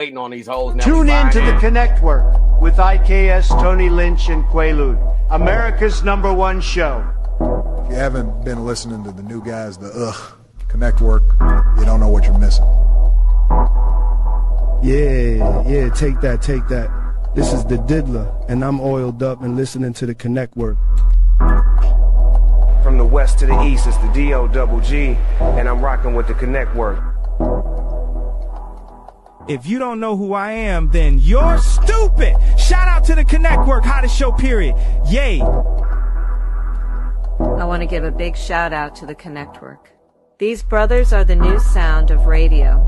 waiting on these hoes now. Tune in to the Connect Work with IKS, Tony Lynch, and Quaalude, America's #1 show. If you haven't been listening to the new guys, the Connect Work, you don't know what you're missing. Yeah, take that. This is the Diddler, and I'm oiled up and listening to the Connect Work. From the west to the east, it's the D-O-double-G, and I'm rocking with the Connect Work. If you don't know who I am, then you're stupid. Shout out to the Connect Work, hottest show, period. Yay. I want to give a big shout out to the Connect Work. These brothers are the new sound of radio.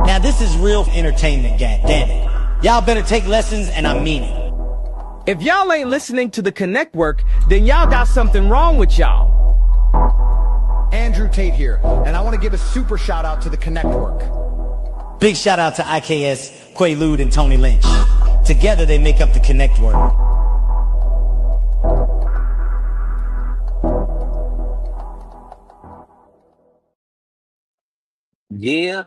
Now this is real entertainment, gang. Damn it. Y'all better take lessons, and I mean it. If y'all ain't listening to the Connect Work, then y'all got something wrong with y'all. Andrew Tate here, and I want to give a super shout out to the Connect Work. Big shout out to IKS, Quaalude, and Tony Lynch. Together they make up the Connect Work. Yeah.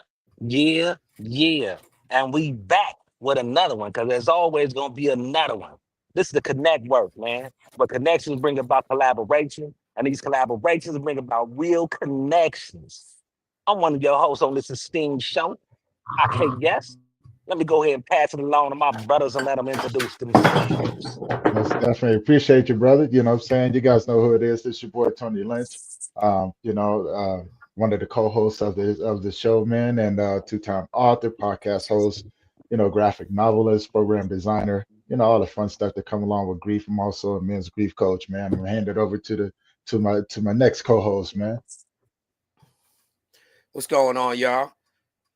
And we back with another one, because there's always going to be another one. This is the Connect Work, man. But connections bring about collaboration, and these collaborations bring about real connections. I'm one of your hosts on this esteemed show. I can't guess. Let me go ahead and pass it along to my brothers and let them introduce themselves. Most definitely appreciate you, brother. You know what I'm saying? You guys know who it is. It's your boy Tony Lynch. One of the co-hosts of the show, man, and two-time author, podcast host, graphic novelist, program designer, all the fun stuff that come along with grief. I'm also a men's grief coach, man. I'm gonna hand it over to my next co-host, man. What's going on, y'all?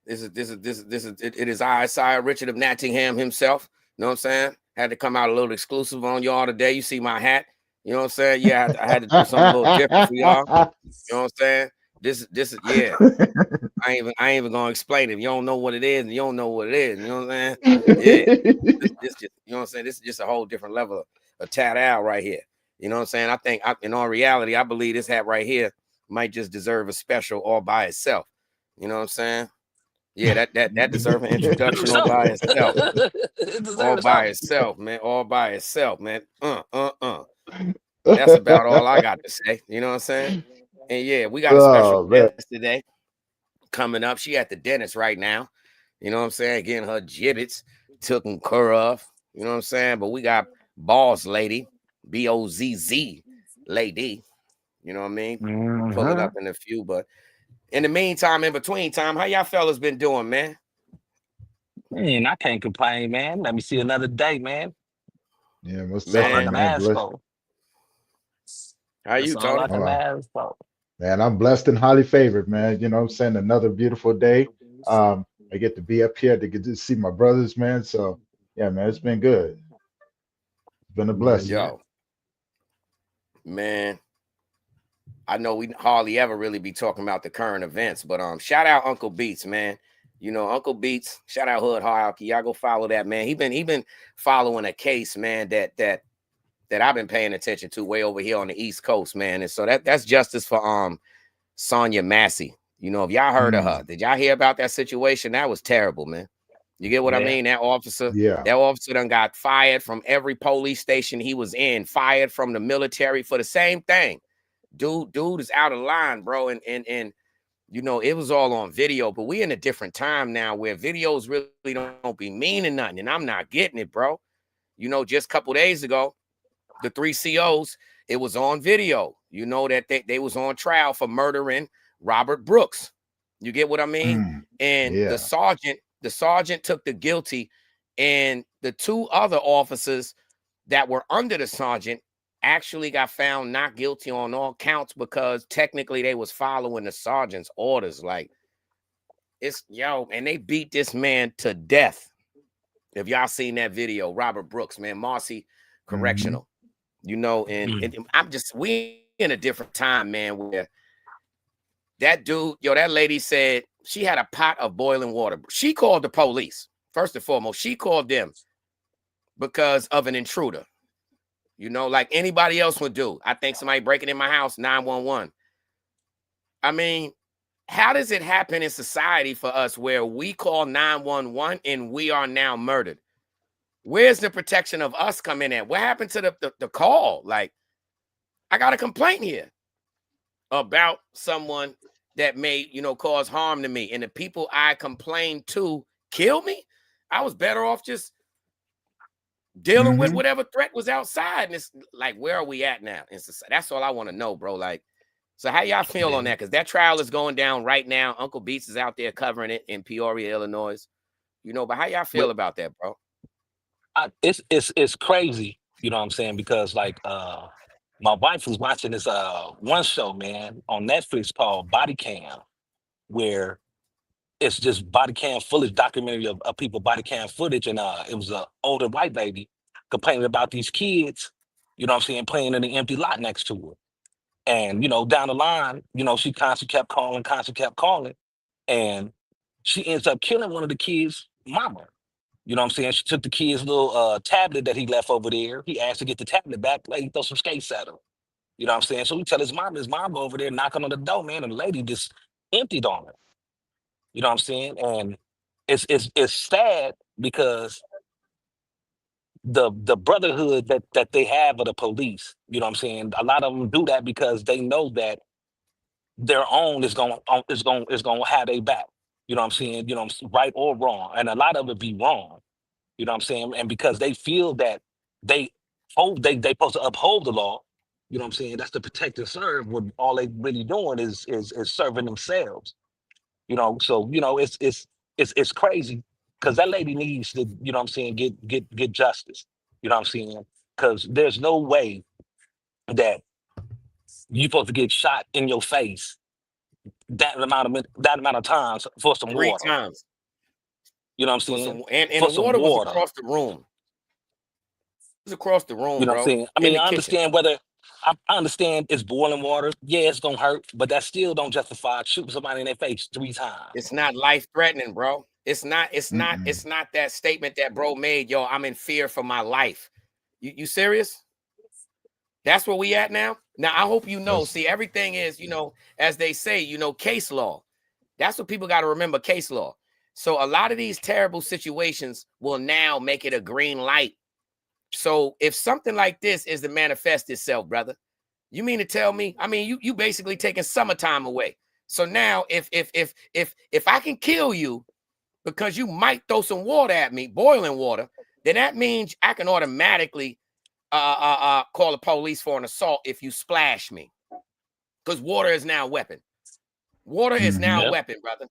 It is I, Sire Richard of Nottingham himself. You know what I'm saying? Had to come out a little exclusive on y'all today. You see my hat. You know what I'm saying? Yeah, I had to do something a little different for y'all. You know what I'm saying? This is yeah. I ain't even gonna explain it. If you don't know what it is, and you don't know what it is. You know what I'm saying? Yeah. This just, you know what I'm saying? This is just a whole different level of tat out right here. You know what I'm saying? I think in all reality, I believe this hat right here might just deserve a special all by itself. You know what I'm saying? Yeah, that deserves an introduction all by itself. All by itself, man. All by itself, man. That's about all I got to say. You know what I'm saying? And yeah, we got a special guest today coming up. She at the dentist right now. You know what I'm saying? Getting her gibbets taken care of. You know what I'm saying? But we got Bozz Lay Dee, Bozz Lay Dee. You know what I mean? Pull it up in a few. But in the meantime, in between time, how y'all fellas been doing, man? Man, I can't complain, man. Let me see another day, man. Yeah, most definitely, man. How you, Tony? Man, I'm blessed and highly favored, man. You know what I'm saying? Another beautiful day. I get to be up here to get to see my brothers, man. So, yeah, man, it's been good. It's been a blessing. Yo, man, I know we hardly ever really be talking about the current events, but shout out Uncle Beats, man. You know, Uncle Beats, shout out Hood Hierarchy. Y'all go follow that, man. He been following a case, man, that I've been paying attention to way over here on the East Coast, man. And so that's justice for Sonia Massey. You know, if y'all heard of her, did y'all hear about that situation? That was terrible, man. You get what I mean? That officer done got fired from every police station he was in, fired from the military for the same thing. Dude is out of line, bro. And you know, it was all on video, but we in a different time now where videos really don't be meaning nothing. And I'm not getting it, bro. You know, just a couple days ago, the 3 COs, it was on video. You know that they was on trial for murdering Robert Brooks. You get what I mean? And the sergeant took the guilty, and the 2 other officers that were under the sergeant actually got found not guilty on all counts because technically they was following the sergeant's orders. Like, it's and they beat this man to death. If y'all seen that video, Robert Brooks, man, Marcy Correctional. You know, and we in a different time, man, where that dude, that lady said she had a pot of boiling water. She called the police. First and foremost, she called them because of an intruder. You know, like anybody else would do. I think somebody breaking in my house, 911. I mean, how does it happen in society for us where we call 911 and we are now murdered? Where's the protection of us come in at? What happened to the call? Like, I got a complaint here about someone that may, cause harm to me, and the people I complained to kill me. I was better off just dealing with whatever threat was outside. And it's like, where are we at now in society? That's all I want to know, bro. Like, so how y'all feel on that? Because that trial is going down right now. Uncle Beats is out there covering it in Peoria, Illinois. But how y'all feel about that, bro? It's crazy, you know what I'm saying? Because like my wife was watching this one show, man, on Netflix called Body Cam, where it's just body cam footage, documentary of people body cam footage, and it was an older white lady complaining about these kids, you know what I'm saying, playing in the empty lot next to her. And down the line, she constantly kept calling, and she ends up killing one of the kids' mama. You know what I'm saying? She took the kid's little tablet that he left over there. He asked to get the tablet back. Lady throw some skates at him. You know what I'm saying? So we tell his mom over there knocking on the door, man, and the lady just emptied on her. You know what I'm saying? And it's sad because the brotherhood that they have of the police, you know what I'm saying? A lot of them do that because they know that their own is going to have their back. You know what I'm saying? Right or wrong. And a lot of it be wrong. You know what I'm saying? And because they feel that they supposed to uphold the law, you know what I'm saying? That's to protect and serve, when all they really doing is serving themselves. So it's crazy because that lady needs to, you know what I'm saying, get justice. You know what I'm saying? Because there's no way that you're supposed to get shot in your face that amount of times for some 3 water. times. You know what I'm saying? And the water was across the room. It was across the room, you know bro. what I'm saying? I mean, I understand I understand it's boiling water. Yeah, it's gonna hurt, but that still don't justify shooting somebody in their face 3 times. It's not life threatening, bro. It's not that statement that bro made. Yo, I'm in fear for my life. You serious? That's where we at now. Now, I hope you know. See, everything is, as they say, case law. That's what people got to remember, case law. So a lot of these terrible situations will now make it a green light. So if something like this is to manifest itself, brother, you mean to tell me? I mean, you basically taking summertime away. So now, if I can kill you because you might throw some water at me, boiling water, then that means I can automatically call the police for an assault if you splash me, because water is now a weapon. Water is now a weapon, brother.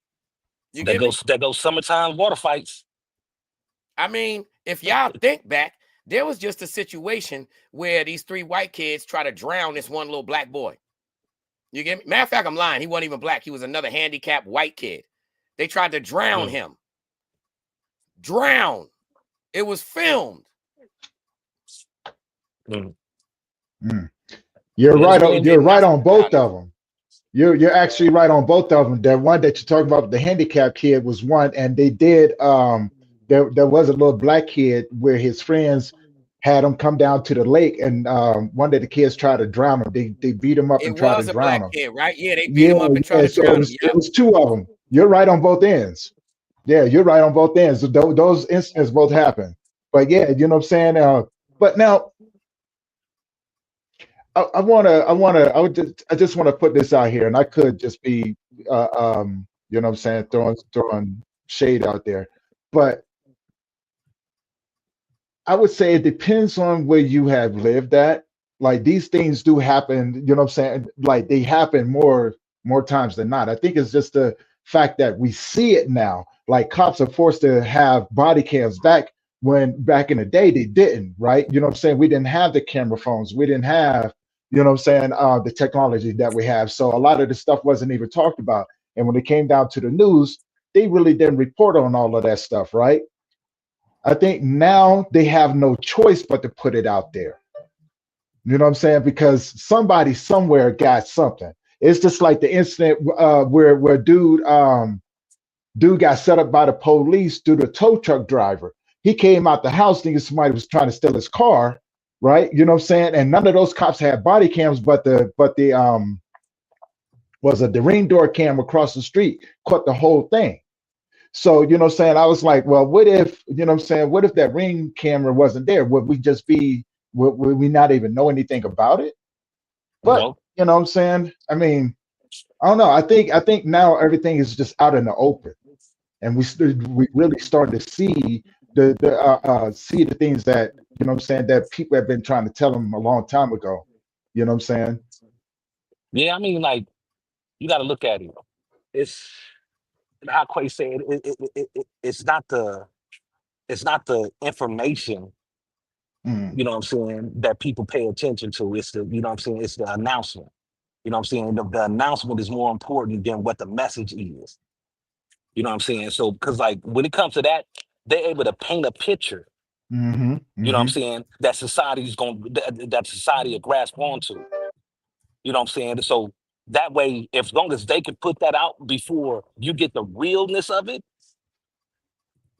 You get me? That goes summertime water fights. I mean, if y'all think back, there was just a situation where these 3 white kids try to drown this one little black boy. You get me? Matter of fact, I'm lying. He wasn't even black. He was another handicapped white kid. They tried to drown him. Drown. It was filmed. You're right. You're right on both of them. You're actually right on both of them. The one that you talk about, the handicapped kid, was one, and they did. There was a little black kid where his friends had him come down to the lake, and one of the kids tried to drown him. They beat him up and tried to drown him. Kid, right? Yeah, they beat him up and tried to drown him. It was 2 of them. You're right on both ends. Yeah, you're right on both ends. Those incidents both happened. But yeah, you know what I'm saying. But now, I just want to put this out here, and I could just be, you know what I'm saying, throwing shade out there, but I would say it depends on where you have lived at. Like, these things do happen, you know what I'm saying? Like, they happen more times than not. I think it's just the fact that we see it now. Like, cops are forced to have body cams. Back in the day, they didn't, right? You know what I'm saying? We didn't have the camera phones. We didn't have, you know what I'm saying, the technology that we have. So a lot of the stuff wasn't even talked about. And when it came down to the news, they really didn't report on all of that stuff, right? I think now they have no choice but to put it out there. You know what I'm saying? Because somebody somewhere got something. It's just like the incident where dude got set up by the police through the tow truck driver. He came out the house thinking somebody was trying to steal his car, right? You know what I'm saying? And none of those cops had body cams, but the was the ring door cam across the street caught the whole thing. So, you know what I'm saying? I was like, well, what if, you know what I'm saying? What if that ring camera wasn't there? Would we just be, would we not even know anything about it? But, No. you know what I'm saying? I mean, I don't know. I think now everything is just out in the open, and we really started to see see the things that, you know what I'm saying, that people have been trying to tell them a long time ago. You know what I'm saying? Yeah, I mean, like, you got to look at it. It's how Quay said it's not the information, Mm, you know what I'm saying, that people pay attention to. It's the, you know what I'm saying, it's the announcement. You know what I'm saying? The announcement is more important than what the message is. You know what I'm saying? So, because like when it comes to that, they're able to paint a picture, mm-hmm, you know what I'm mm-hmm, saying, that society's going that society will grasp onto. You know what I'm saying? So that way, if as long as they can put that out before you get the realness of it,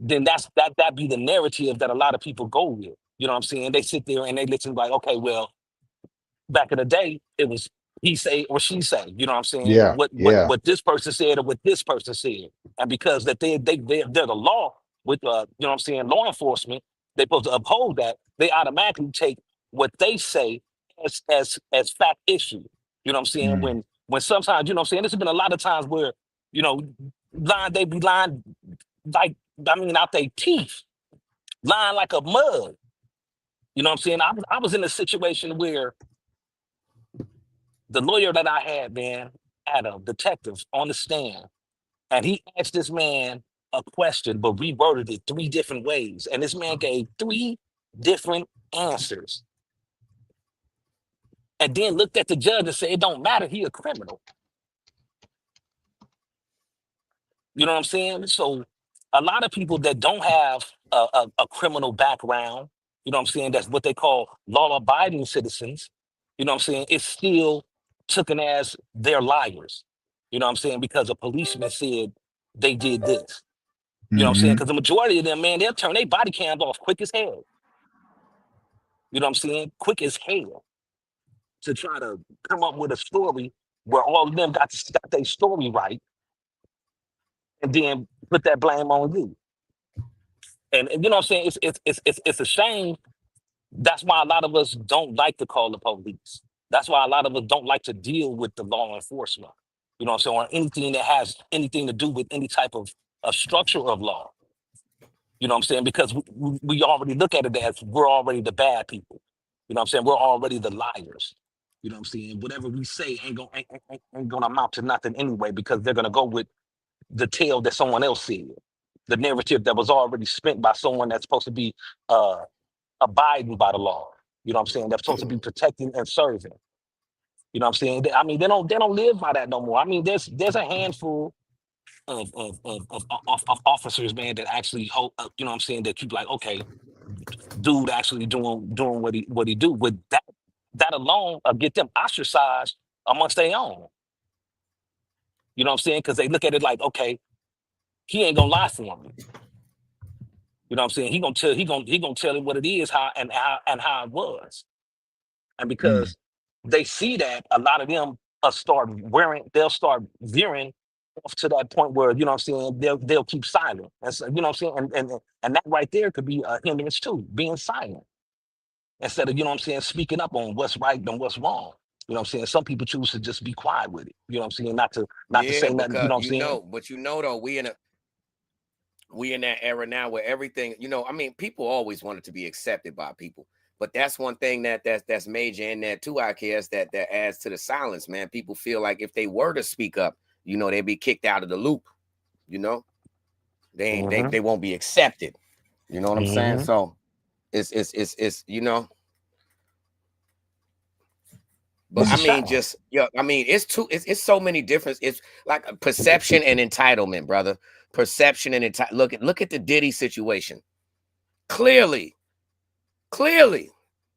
then that be the narrative that a lot of people go with. You know what I'm saying? They sit there and they listen like, okay, well, back in the day, it was he say or she say, you know what I'm saying? yeah, yeah, What this person said or what this person said. And because that they're the law with you know what I'm saying, law enforcement, they're supposed to uphold that, they automatically take what they say as fact issue. You know what I'm saying? mm, When sometimes, you know what I'm saying, there's been a lot of times where, you know, they be lying like I mean out their teeth, lying like a mug. You know what I'm saying? I was in a situation where the lawyer that I had, man, had a detective on the stand, and he asked this man a question, but reworded it 3 different ways. And this man gave 3 different answers. And then looked at the judge and said, it don't matter, he a criminal. You know what I'm saying? So a lot of people that don't have a criminal background, you know what I'm saying, that's what they call law-abiding citizens, you know what I'm saying, it's still taken as they're liars. You know what I'm saying? Because a policeman said they did this. You know what I'm saying? mm-hmm, Because the majority of them, man, they'll turn their body cams off quick as hell. You know what I'm saying? Quick as hell to try to come up with a story where all of them got their story right and then put that blame on you. And you know what I'm saying? It's a shame. That's why a lot of us don't like to call the police. That's why a lot of us don't like to deal with the law enforcement. You know what I'm saying? Or anything that has anything to do with any type of structure of law. You know what I'm saying? Because we already look at it as we're already the bad people. You know what I'm saying? We're already the liars. You know what I'm saying? Whatever we say ain't gonna amount to nothing anyway, because they're gonna go with the tale that someone else said, the narrative that was already spent by someone that's supposed to be uh, abiding by the law. You know what I'm saying? They're supposed to be protecting and serving. You know what I'm saying? I mean, they don't live by that no more. I mean, there's a handful of officers, man, that actually hold up, you know what I'm saying, that keep like, okay, dude actually doing what he do. With that alone get them ostracized amongst their own. You know what I'm saying? Because they look at it like, okay, he ain't gonna lie for me. You know what I'm saying? He gonna tell him what it is, how it was. And mm, because they see that, a lot of them they'll start veering off to that point where, you know what I'm saying, they'll keep silent. And so, you know what I'm saying? And that right there could be a hindrance too, being silent. Instead of, you know what I'm saying, speaking up on what's right and what's wrong. You know what I'm saying? Some people choose to just be quiet with it. You know what I'm saying? Not to Yeah, say nothing, you because know what I'm saying? though, we in that era now where everything, I mean, people always wanted to be accepted by people. But that's one thing that's major in that too, I guess, that adds to the silence, man. People feel like if they were to speak up, they'd be kicked out of the loop, you know. They ain't Mm-hmm. they won't be accepted. You know what I'm saying? Mm-hmm. So it's but It's I a mean, shame. just I mean, it's so many different. It's like a perception and entitlement, brother. Perception and look at the Diddy situation. Clearly,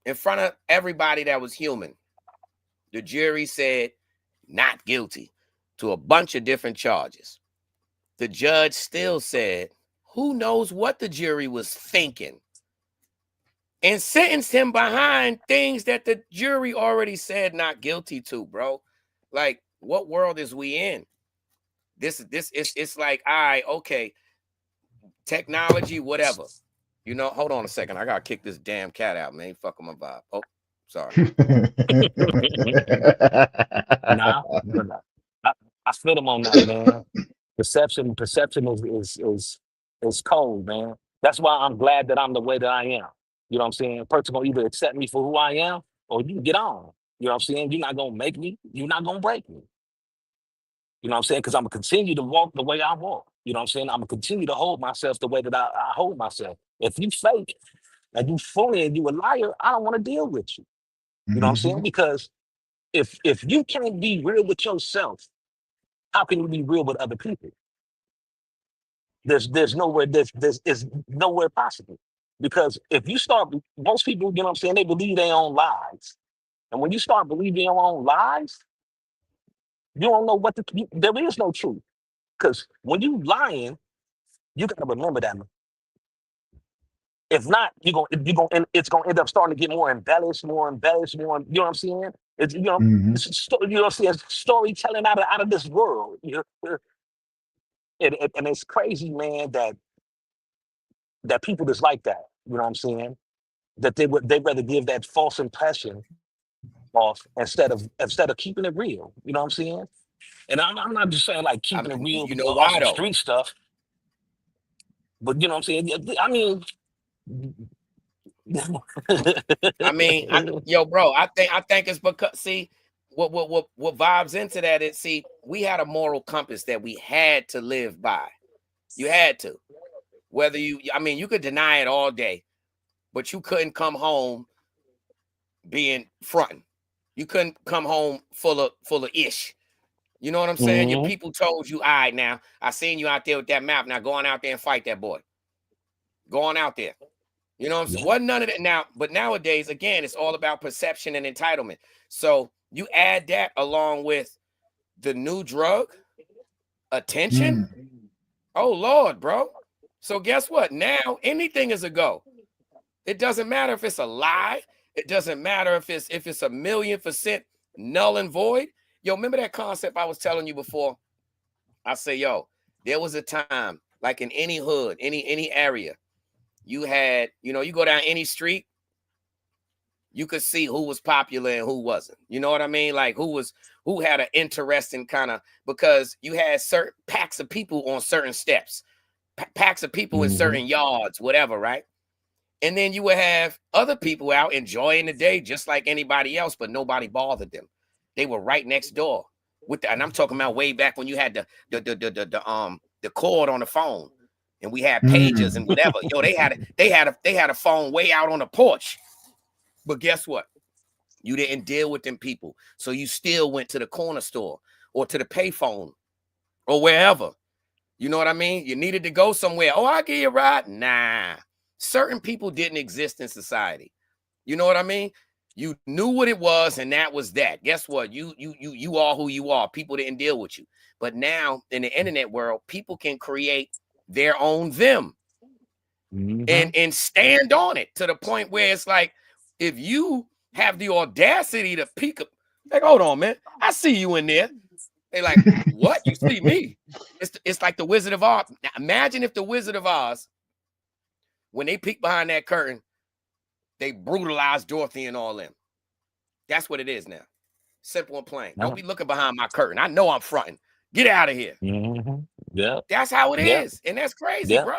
in front of everybody that was human, the jury said not guilty to a bunch of different charges. The judge still said, who knows what the jury was thinking, and sentenced him behind things that the jury already said not guilty to, bro. Like, What world is we in? It's like, all right, okay, technology, whatever. You know, hold on a second. I gotta kick this damn cat out, man. Fucking my vibe. Oh, sorry. Nah, I feel them on that, man. Perception is cold, man. That's why I'm glad that I'm the way that I am. You know what I'm saying? A person gonna either accept me for who I am, or you can get on. You know what I'm saying? You're not gonna make me. You're not gonna break me. You know what I'm saying? Because I'm gonna continue to walk the way I walk. You know what I'm saying? I'm gonna continue to hold myself the way that I hold myself. If you fake and you phony and you a liar, I don't want to deal with you. You know what I'm saying? Because if you can't be real with yourself, how can you be real with other people? There's nowhere there's is nowhere possible. Because if you start, most people, you know what I'm saying, they believe their own lies. And when you start believing your own lies, you don't know what there is no truth. Because when you lying, you gotta remember that. If not, it's gonna end up starting to get more embellished, more, you know what I'm saying? It's you know what I'm saying, storytelling out of this world. You know? And it's crazy, man, that people just like that. You know what I'm saying? That they'd rather give that false impression off instead of keeping it real. You know what I'm saying? And I'm not just saying like I keeping it mean, real you know off why some though? street stuff, but you know what I'm saying? I mean, I mean, yo, bro, I think it's because, see, what vibes into that is, see, we had a moral compass that we had to live by. You had to. Whether I mean, you could deny it all day, but you couldn't come home being fronting. You couldn't come home full of ish. You know what I'm saying? Your people told you, all right, now, I seen you out there with that map. Now go on out there and fight that boy. Go on out there. You know what I'm saying? Wasn't none of that now, but nowadays, again, it's all about perception and entitlement. So you add that along with the new drug, attention. Oh Lord, bro. So guess what? Now anything is a go. It doesn't matter if it's a lie. It doesn't matter if it's 1,000,000% null and void. Yo, remember that concept I was telling you before? I say, yo, there was a time, like in any hood, any area, you had, you go down any street, you could see who was popular and who wasn't. You know what I mean? Like who had an interesting kind of, because you had certain packs of people on certain steps, packs of people in certain yards, whatever, right? And then you would have other people out enjoying the day just like anybody else, but nobody bothered them. They were right next door with and I'm talking about way back when you had the cord on the phone, and we had pagers and whatever. Yo, they had a phone way out on the porch. But guess what? You didn't deal with them people. So you still went to the corner store or to the payphone or wherever. You know what I mean? You needed to go somewhere. Oh, I'll give you a ride. Nah. Certain people didn't exist in society. You know what I mean? You knew what it was, and that was that. Guess what? You are who you are. People didn't deal with you. But now in the internet world, people can create their own them and stand on it to the point where it's like, if you have the audacity to peek up, like, hold on, man, I see you in there. They like, what? You see me? It's like the Wizard of Oz. Now, imagine if the Wizard of Oz, when they peek behind that curtain, they brutalized Dorothy and all them. That's what it is now. Simple and plain. Don't be looking behind my curtain. I know I'm fronting. Get out of here. Yeah. That's how it is. And that's crazy, bro.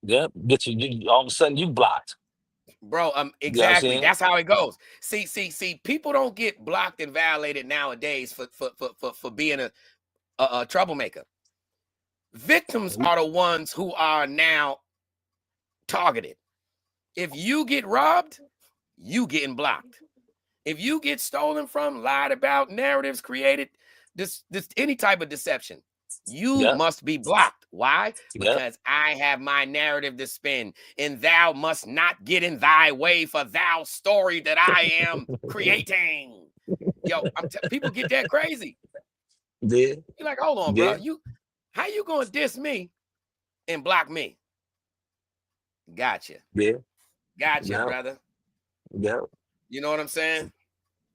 Yeah. Get you all of a sudden you blocked. Bro, exactly. That's how it goes. See, people don't get blocked and violated nowadays for being a troublemaker. Victims are the ones who are now targeted. If you get robbed, you getting blocked. If you get stolen from, lied about, narratives created, this any type of deception, you must be blocked. Why? Because I have my narrative to spin, and thou must not get in thy way for thou story that I am creating. Yo, people get that crazy. Yeah. You're like, hold on, bro. How you gonna diss me and block me? Gotcha. Yeah. Gotcha, brother. Yeah. You know what I'm saying?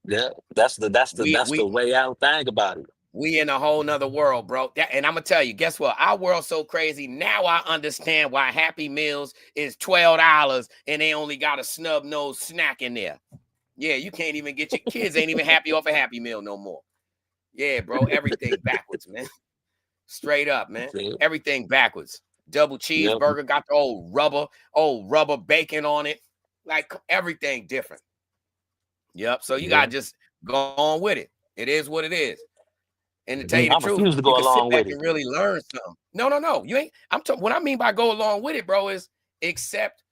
Yeah. That's the way I think about it. We in a whole nother world, bro. And I'm gonna tell you, guess what? Our world's so crazy. Now I understand why Happy Meals is $12 and they only got a snub nose snack in there. Yeah, you can't even get your kids ain't even happy off a Happy Meal no more. Yeah, bro. Everything backwards, man. Straight up, man. Everything backwards. Double cheeseburger, got the old rubber bacon on it. Like everything different. Yep. So you gotta just go on with it. It is what it is. And to tell you the truth, refuse to go you can along sit back with and it. really learn something. No. You ain't. What I mean by go along with it, bro, is accept.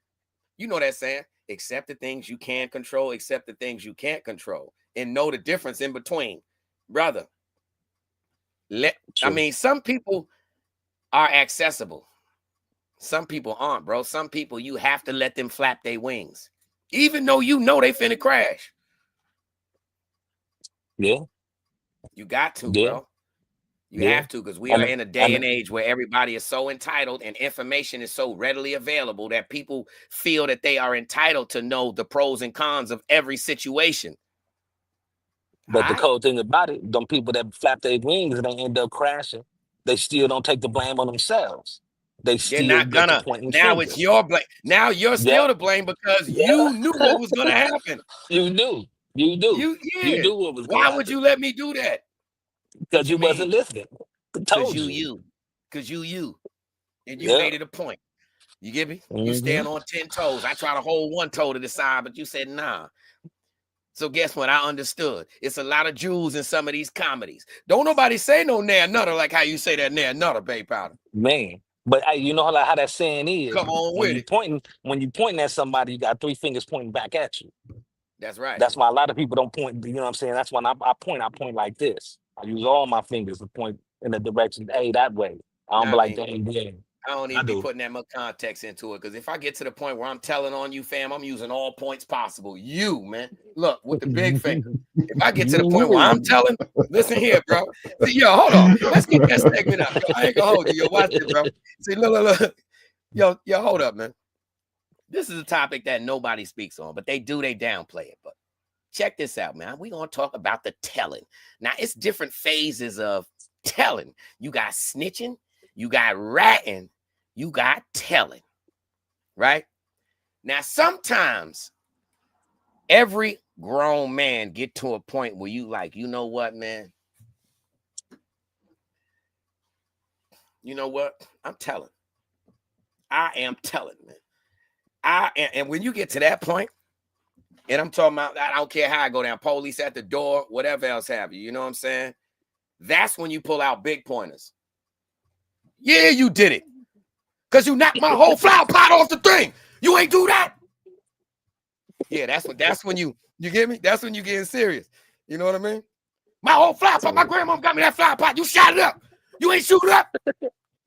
You know that saying: accept the things you can control, accept the things you can't control, and know the difference in between, brother. I mean, some people are accessible. Some people aren't, bro. Some people you have to let them flap their wings, even though you know they finna crash. Yeah. You got to, bro. You have to, because we are in a day and age where everybody is so entitled and information is so readily available that people feel that they are entitled to know the pros and cons of every situation. But the cold thing about it, them people that flap their wings and they end up crashing, they still don't take the blame on themselves. They still not get to gonna. pointing Now fingers. it's your blame. Now you're still to blame because you knew what was gonna happen. You knew. You knew. You knew what was gonna Why happen. would you let me do that? Because you wasn't listening. Because you. Because you. And you made it a point. You get me? You stand on 10 toes. I try to hold one toe to the side, but you said nah. So guess what? I understood. It's a lot of Jews in some of these comedies. Don't nobody say no nair nutter like how you say that nair nutter, Bay Powder. Man. But you know how that saying is. Come on with it. When you pointing at somebody, you got 3 fingers pointing back at you. That's right. That's why a lot of people don't point. You know what I'm saying? That's when I point like this. I use all my fingers to point in the direction, hey, that way. I don't be like, dang, yeah. I don't even be putting that much context into it, because if I get to the point where I'm telling on you, fam, I'm using all points possible. You, man, look, with the big finger. If I get to the point where I'm telling, listen here, bro. See, yo, hold on. Let's get that segment up. Yo, I ain't gonna hold you. Yo, watch it, bro. See, look. Yo, hold up, man. This is a topic that nobody speaks on, but they downplay it. But check this out, man. We're gonna talk about the telling. Now, it's different phases of telling. You got snitching, you got ratting, you got telling, right? Now, sometimes every grown man get to a point where you like, you know what, man? You know what? I'm telling. I am telling, man. And when you get to that point, and I'm talking about, I don't care how I go down, police at the door, whatever else have you, you know what I'm saying? That's when you pull out big pointers. Yeah, you did it. Because you knocked my whole flower pot off the thing. You ain't do that. Yeah, that's when you get me? That's when you getting serious. You know what I mean? My whole flower pot, my grandma got me that flower pot. You shot it up. You ain't shoot it up.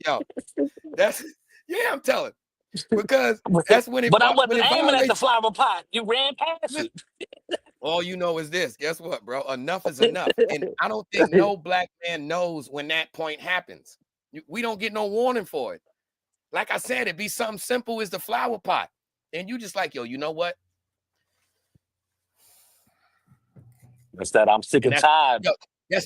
Yo, I'm telling. Because that's when it. But I wasn't aiming at the flower pot. You ran past it. All you know is this. Guess what, bro? Enough is enough. And I don't think no black man knows when that point happens. We don't get no warning for it. Like I said, it'd be something simple as the flower pot. And you just like, yo, you know what? It's that I'm sick and tired.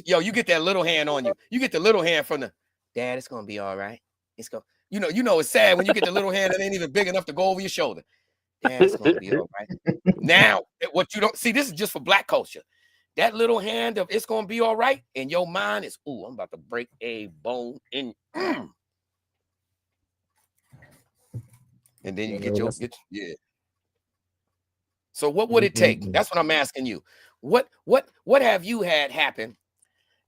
Yo, you get that little hand on you. You get the little hand from the, Dad, it's going to be all right. It's going, you know, it's sad when you get the little hand that ain't even big enough to go over your shoulder. Dad, it's going to be all right. Now, what you don't see, this is just for black culture. That little hand of it's going to be all right. And your mind is, ooh, I'm about to break a bone in. And then you get yeah. So what would it take? That's what I'm asking you. What have you had happen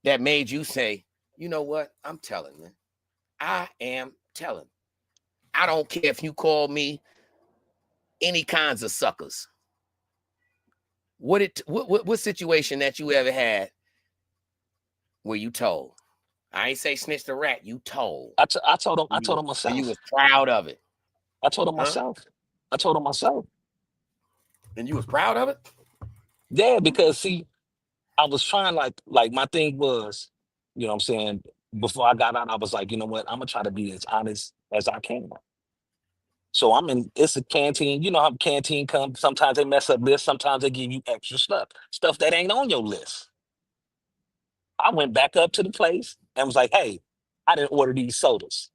that made you say, you know what? I'm telling, man. I am telling. I don't care if you call me any kinds of suckers. What situation that you ever had where you told? I ain't say snitch the rat. You told. I told him myself. And you was proud of it. I told him myself. I told him myself. And you was proud of it? Yeah, because see, I was trying like my thing was, you know what I'm saying, before I got out, I was like, you know what, I'm gonna try to be as honest as I can. So it's a canteen, you know how canteen comes, sometimes they mess up lists, sometimes they give you extra stuff that ain't on your list. I went back up to the place and was like, hey, I didn't order these sodas.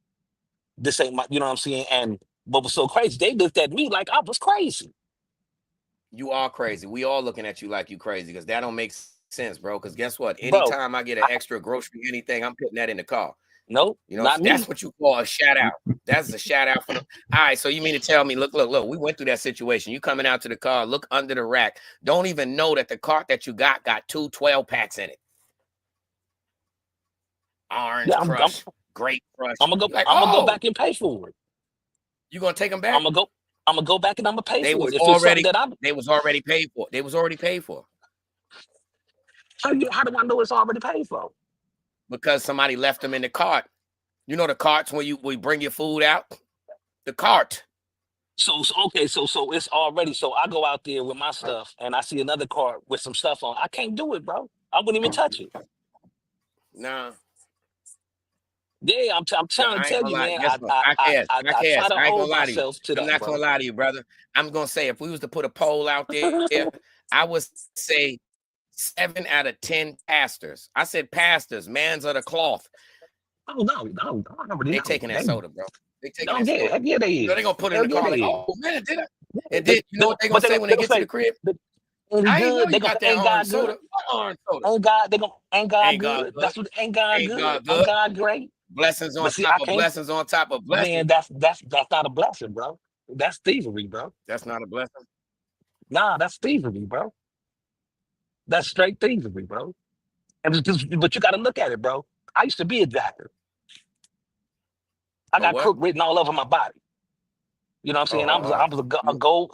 This ain't my, you know what I'm saying? And what was so crazy, they looked at me like I was crazy. You are crazy. We all looking at you like you crazy because that don't make sense, bro. Because guess what? Bro, Anytime I get an extra grocery, anything, I'm putting that in the car. Nope, You know, not me. that's what you call a shout out. That's a shout out for them. All right, so you mean to tell me, look, we went through that situation. You coming out to the car, look under the rack. Don't even know that the cart that you got 2 12-packs in it. Orange Crush, Grape Crush. I'm gonna go back and pay for it. You gonna take them back? I'm gonna go back and I'm gonna pay They for was it. already they was already paid for. They was already paid for. How do I know it's already paid for? Because somebody left them in the cart. You know the carts when we bring your food out? The cart. So it's already, so I go out there with my stuff and I see another cart with some stuff on. I can't do it, bro. I wouldn't even touch it. Nah. Yeah, I'm trying to tell you, man. I try to hold myself to that. I'm not gonna lie to you, brother. I'm gonna say if we was to put a poll out there, I would say 7 out of 10 pastors. I said pastors, mans of the cloth. Oh no, they taking that soda, bro. They taking that soda. Heck yeah, they is. So they gonna put it in the car like, oh man, did I? And then you know what they gonna say when they get to the crib? I ain't know you got that orange soda. What orange soda? Ain't God good. That's what ain't God good. Ain't God great. Blessings on top of blessings on top of blessings. Man, that's not a blessing, bro. That's thievery, bro. That's not a blessing. Nah, that's thievery, bro. That's straight thievery, bro. But you got to look at it, bro. I used to be a jacker. I got crook written all over my body. You know what I'm saying? I was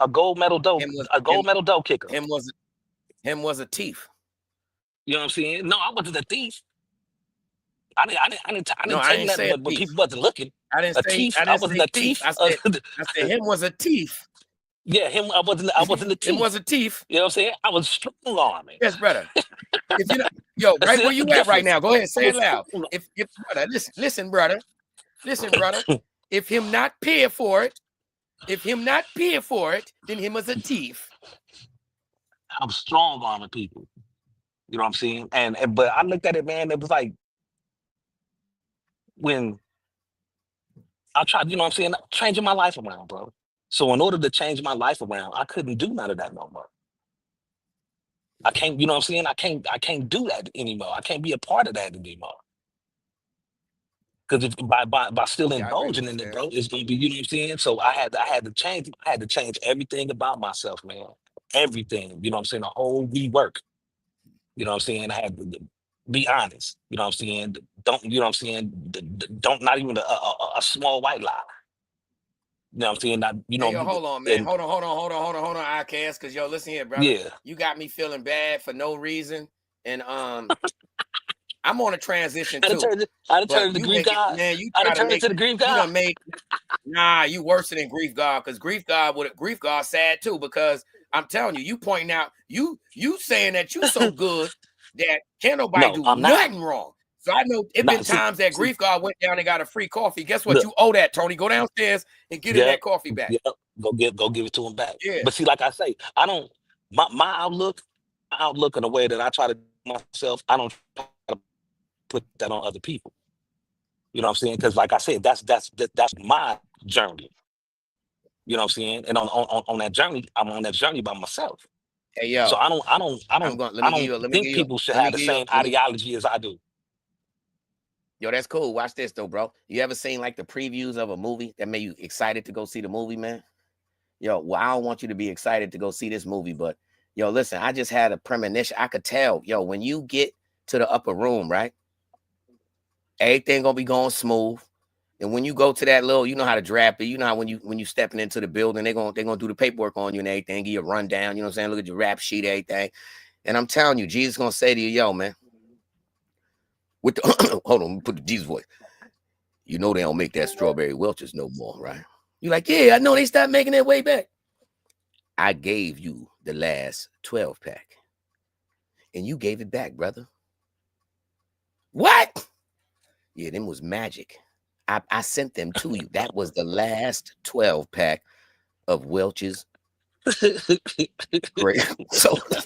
a gold medal dough kicker. Him was a thief. You know what I'm saying? No, I wasn't a thief. I didn't say that when people wasn't looking. I wasn't a thief. I said him was a thief. Yeah, I wasn't a thief. Him was a thief. You know what I'm saying? I was strong arming. Yes, brother. If you know, right where you at right now, go ahead, say it loud. If brother, listen, brother. If him not pay for it, then him was a thief. I'm strong arming people. You know what I'm saying? But I looked at it, man. It was like when I tried, you know what I'm saying, changing my life around, bro. So in order to change my life around, I couldn't do none of that no more. I can't, you know what I'm saying? I can't do that anymore. I can't be a part of that anymore. Because by still indulging in it, bro, it's gonna be, you know what I'm saying? So I had to change everything about myself, man. Everything, you know what I'm saying? A whole rework. You know what I'm saying? I had to be honest. You know what I'm saying? Don't, you know what I'm saying? Don't, not even a small white lie. You know what I'm saying? Not, you know. Hey, yo, hold on, man. Hold on, Outcast. Because yo, listen here, brother. Yeah. You got me feeling bad for no reason, and I'm on a transition too. I turned to grief God. Man, you I turned into the grief God. Nah, you worse than grief God, because grief God sad too, because I'm telling you, you pointing out, you saying that you so good that can't nobody do nothing wrong. So I know it been times that grief God went down and got a free coffee. Guess what? You owe that, Tony. Go downstairs and get him that coffee back. Yeah. Go give it to him back. Yeah. But see, like I say, I don't my outlook in a way that I try to do myself, I don't try to put that on other people. You know what I'm saying? Because like I said, that's my journey. You know what I'm saying? And on that journey, I'm on that journey by myself. Hey yo. So I don't think people should have the same ideology as I do. Yo, that's cool. Watch this though, bro. You ever seen like the previews of a movie that made you excited to go see the movie, man? Yo, well, I don't want you to be excited to go see this movie, but yo, listen, I just had a premonition. I could tell, yo, when you get to the upper room, right? Everything gonna be going smooth. And when you go to that little, you know how to draft it. You know how when you stepping into the building, they're gonna do the paperwork on you and everything, give you a rundown, you know what I'm saying? Look at your rap sheet, everything. And I'm telling you, Jesus gonna say to you, yo, man. With the hold on, let me put the Jesus voice. You know they don't make that strawberry Welch's no more, right? You're like, yeah, I know they stopped making that way back. I gave you the last 12-pack. And you gave it back, brother. What? Yeah, them was magic. I sent them to you. That was the last 12-pack of Welch's great soda.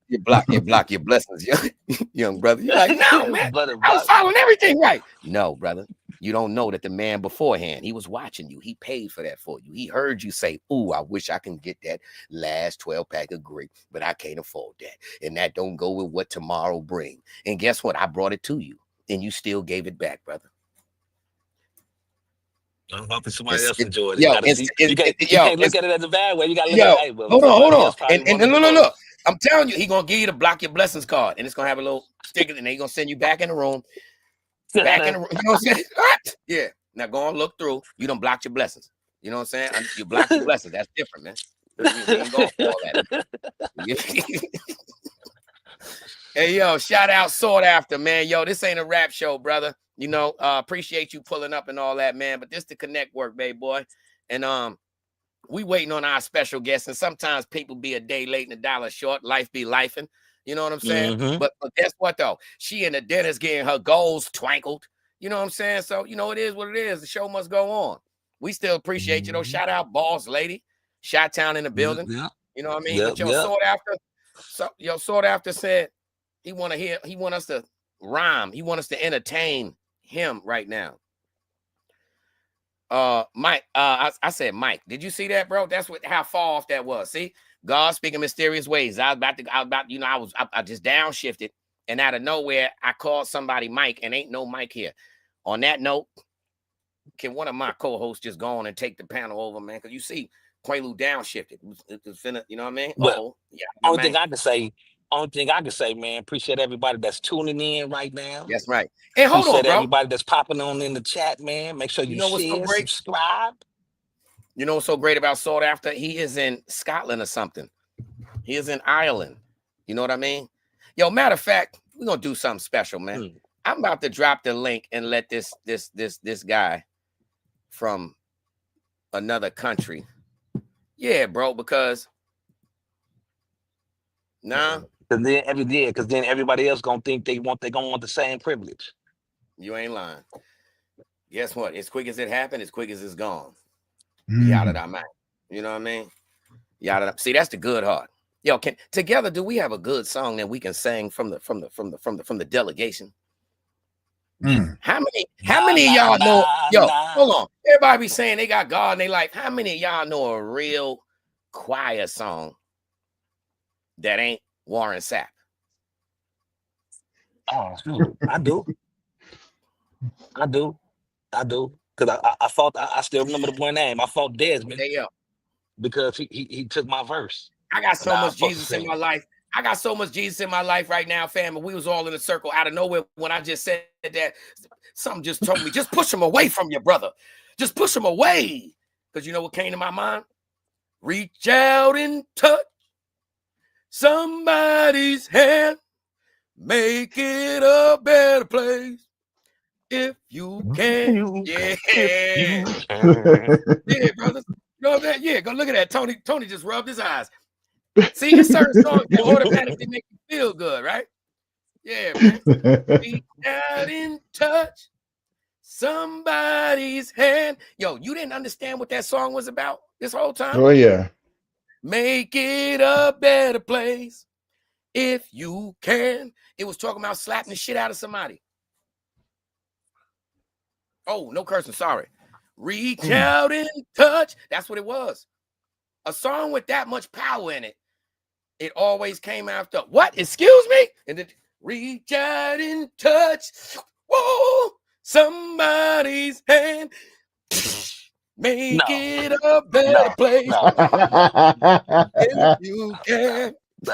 You block your blessings, young brother. You're like, no, man. Brother, I was following everything right. No, brother. You don't know that the man beforehand, he was watching you. He paid for that for you. He heard you say, ooh, I wish I can get that last 12-pack of grape, but I can't afford that. And that don't go with what tomorrow bring. And guess what? I brought it to you, and you still gave it back, brother. I'm hoping somebody else enjoyed it. You can't look at it as a bad way. You got to look at it. Hey, well, hold on. And look. I'm telling you, he gonna give you the block your blessings card, and it's gonna have a little sticker, and they're gonna send you back in the room. Back in the room. You know what I'm saying? What? Yeah. Now go and look through. You done blocked your blessings. You know what I'm saying? You blocked your blessings. That's different, man. You ain't going for all that. Hey, yo, shout out Sought After, man. Yo, this ain't a rap show, brother. You know, appreciate you pulling up and all that, man. But this the Connect work, baby boy. And we waiting on our special guests. And sometimes people be a day late and $1 short. Life be lifing. You know what I'm saying? Mm-hmm. But guess what, though? She in the dentist getting her goals twinkled. You know what I'm saying? So, you know, it is what it is. The show must go on. We still appreciate you, though. Shout out Bozz Lay Dee. Shot-Town in the building. Yeah. You know what I mean? But Sought After said he want us to rhyme. He want us to entertain him right now. Mike, I said Mike. Did you see that, bro? That's how far off that was. See? God speaking mysterious ways. I just downshifted, and out of nowhere, I called somebody Mike, and ain't no Mike here. On that note, can one of my co-hosts just go on and take the panel over, man? Because you see, Quaalude downshifted. It's finna, you know what I mean? Well, only thing I can say, man, appreciate everybody that's tuning in right now. That's right. And hold on, bro. Everybody that's popping on in the chat, man. Make sure you share, subscribe. You know what's so great about Sought After? He is in Scotland or something. He is in Ireland. You know what I mean? Yo, matter of fact, we're gonna do something special, man. I'm about to drop the link and let this guy from another country. Yeah, bro, because because then everybody else gonna think they gonna want the same privilege. You ain't lying. Guess what? As quick as it happened, as quick as it's gone. Yada da man. You know what I mean? Yada. See, that's the good heart. Yo, together do we have a good song that we can sing from the delegation? How many of y'all know? Yo, hold on. Everybody be saying they got God in their life. How many of y'all know a real choir song that ain't Warren Sapp? Oh, I do. Because I still remember the boy name. I fought Desmond because he took my verse. I got so much Jesus in my life. I got so much Jesus in my life right now, fam. We was all in a circle out of nowhere when I just said that. Something just told me, just push him away from your brother. Just push him away. Because you know what came to my mind? Reach out and touch somebody's hand. Make it a better place. If you can, yeah, brother. You know that? Yeah, go look at that. Tony just rubbed his eyes. See, it's certain songs that automatically make you feel good, right? Yeah, man. Reach out and touch somebody's hand. Yo, you didn't understand what that song was about this whole time? Oh, yeah. Make it a better place if you can. It was talking about slapping the shit out of somebody. Oh, no cursing, sorry. Reach out and touch. That's what it was. A song with that much power in it. It always came after, what? Excuse me? And then reach out and touch. Whoa, somebody's hand. Make it a better place. If you can. No.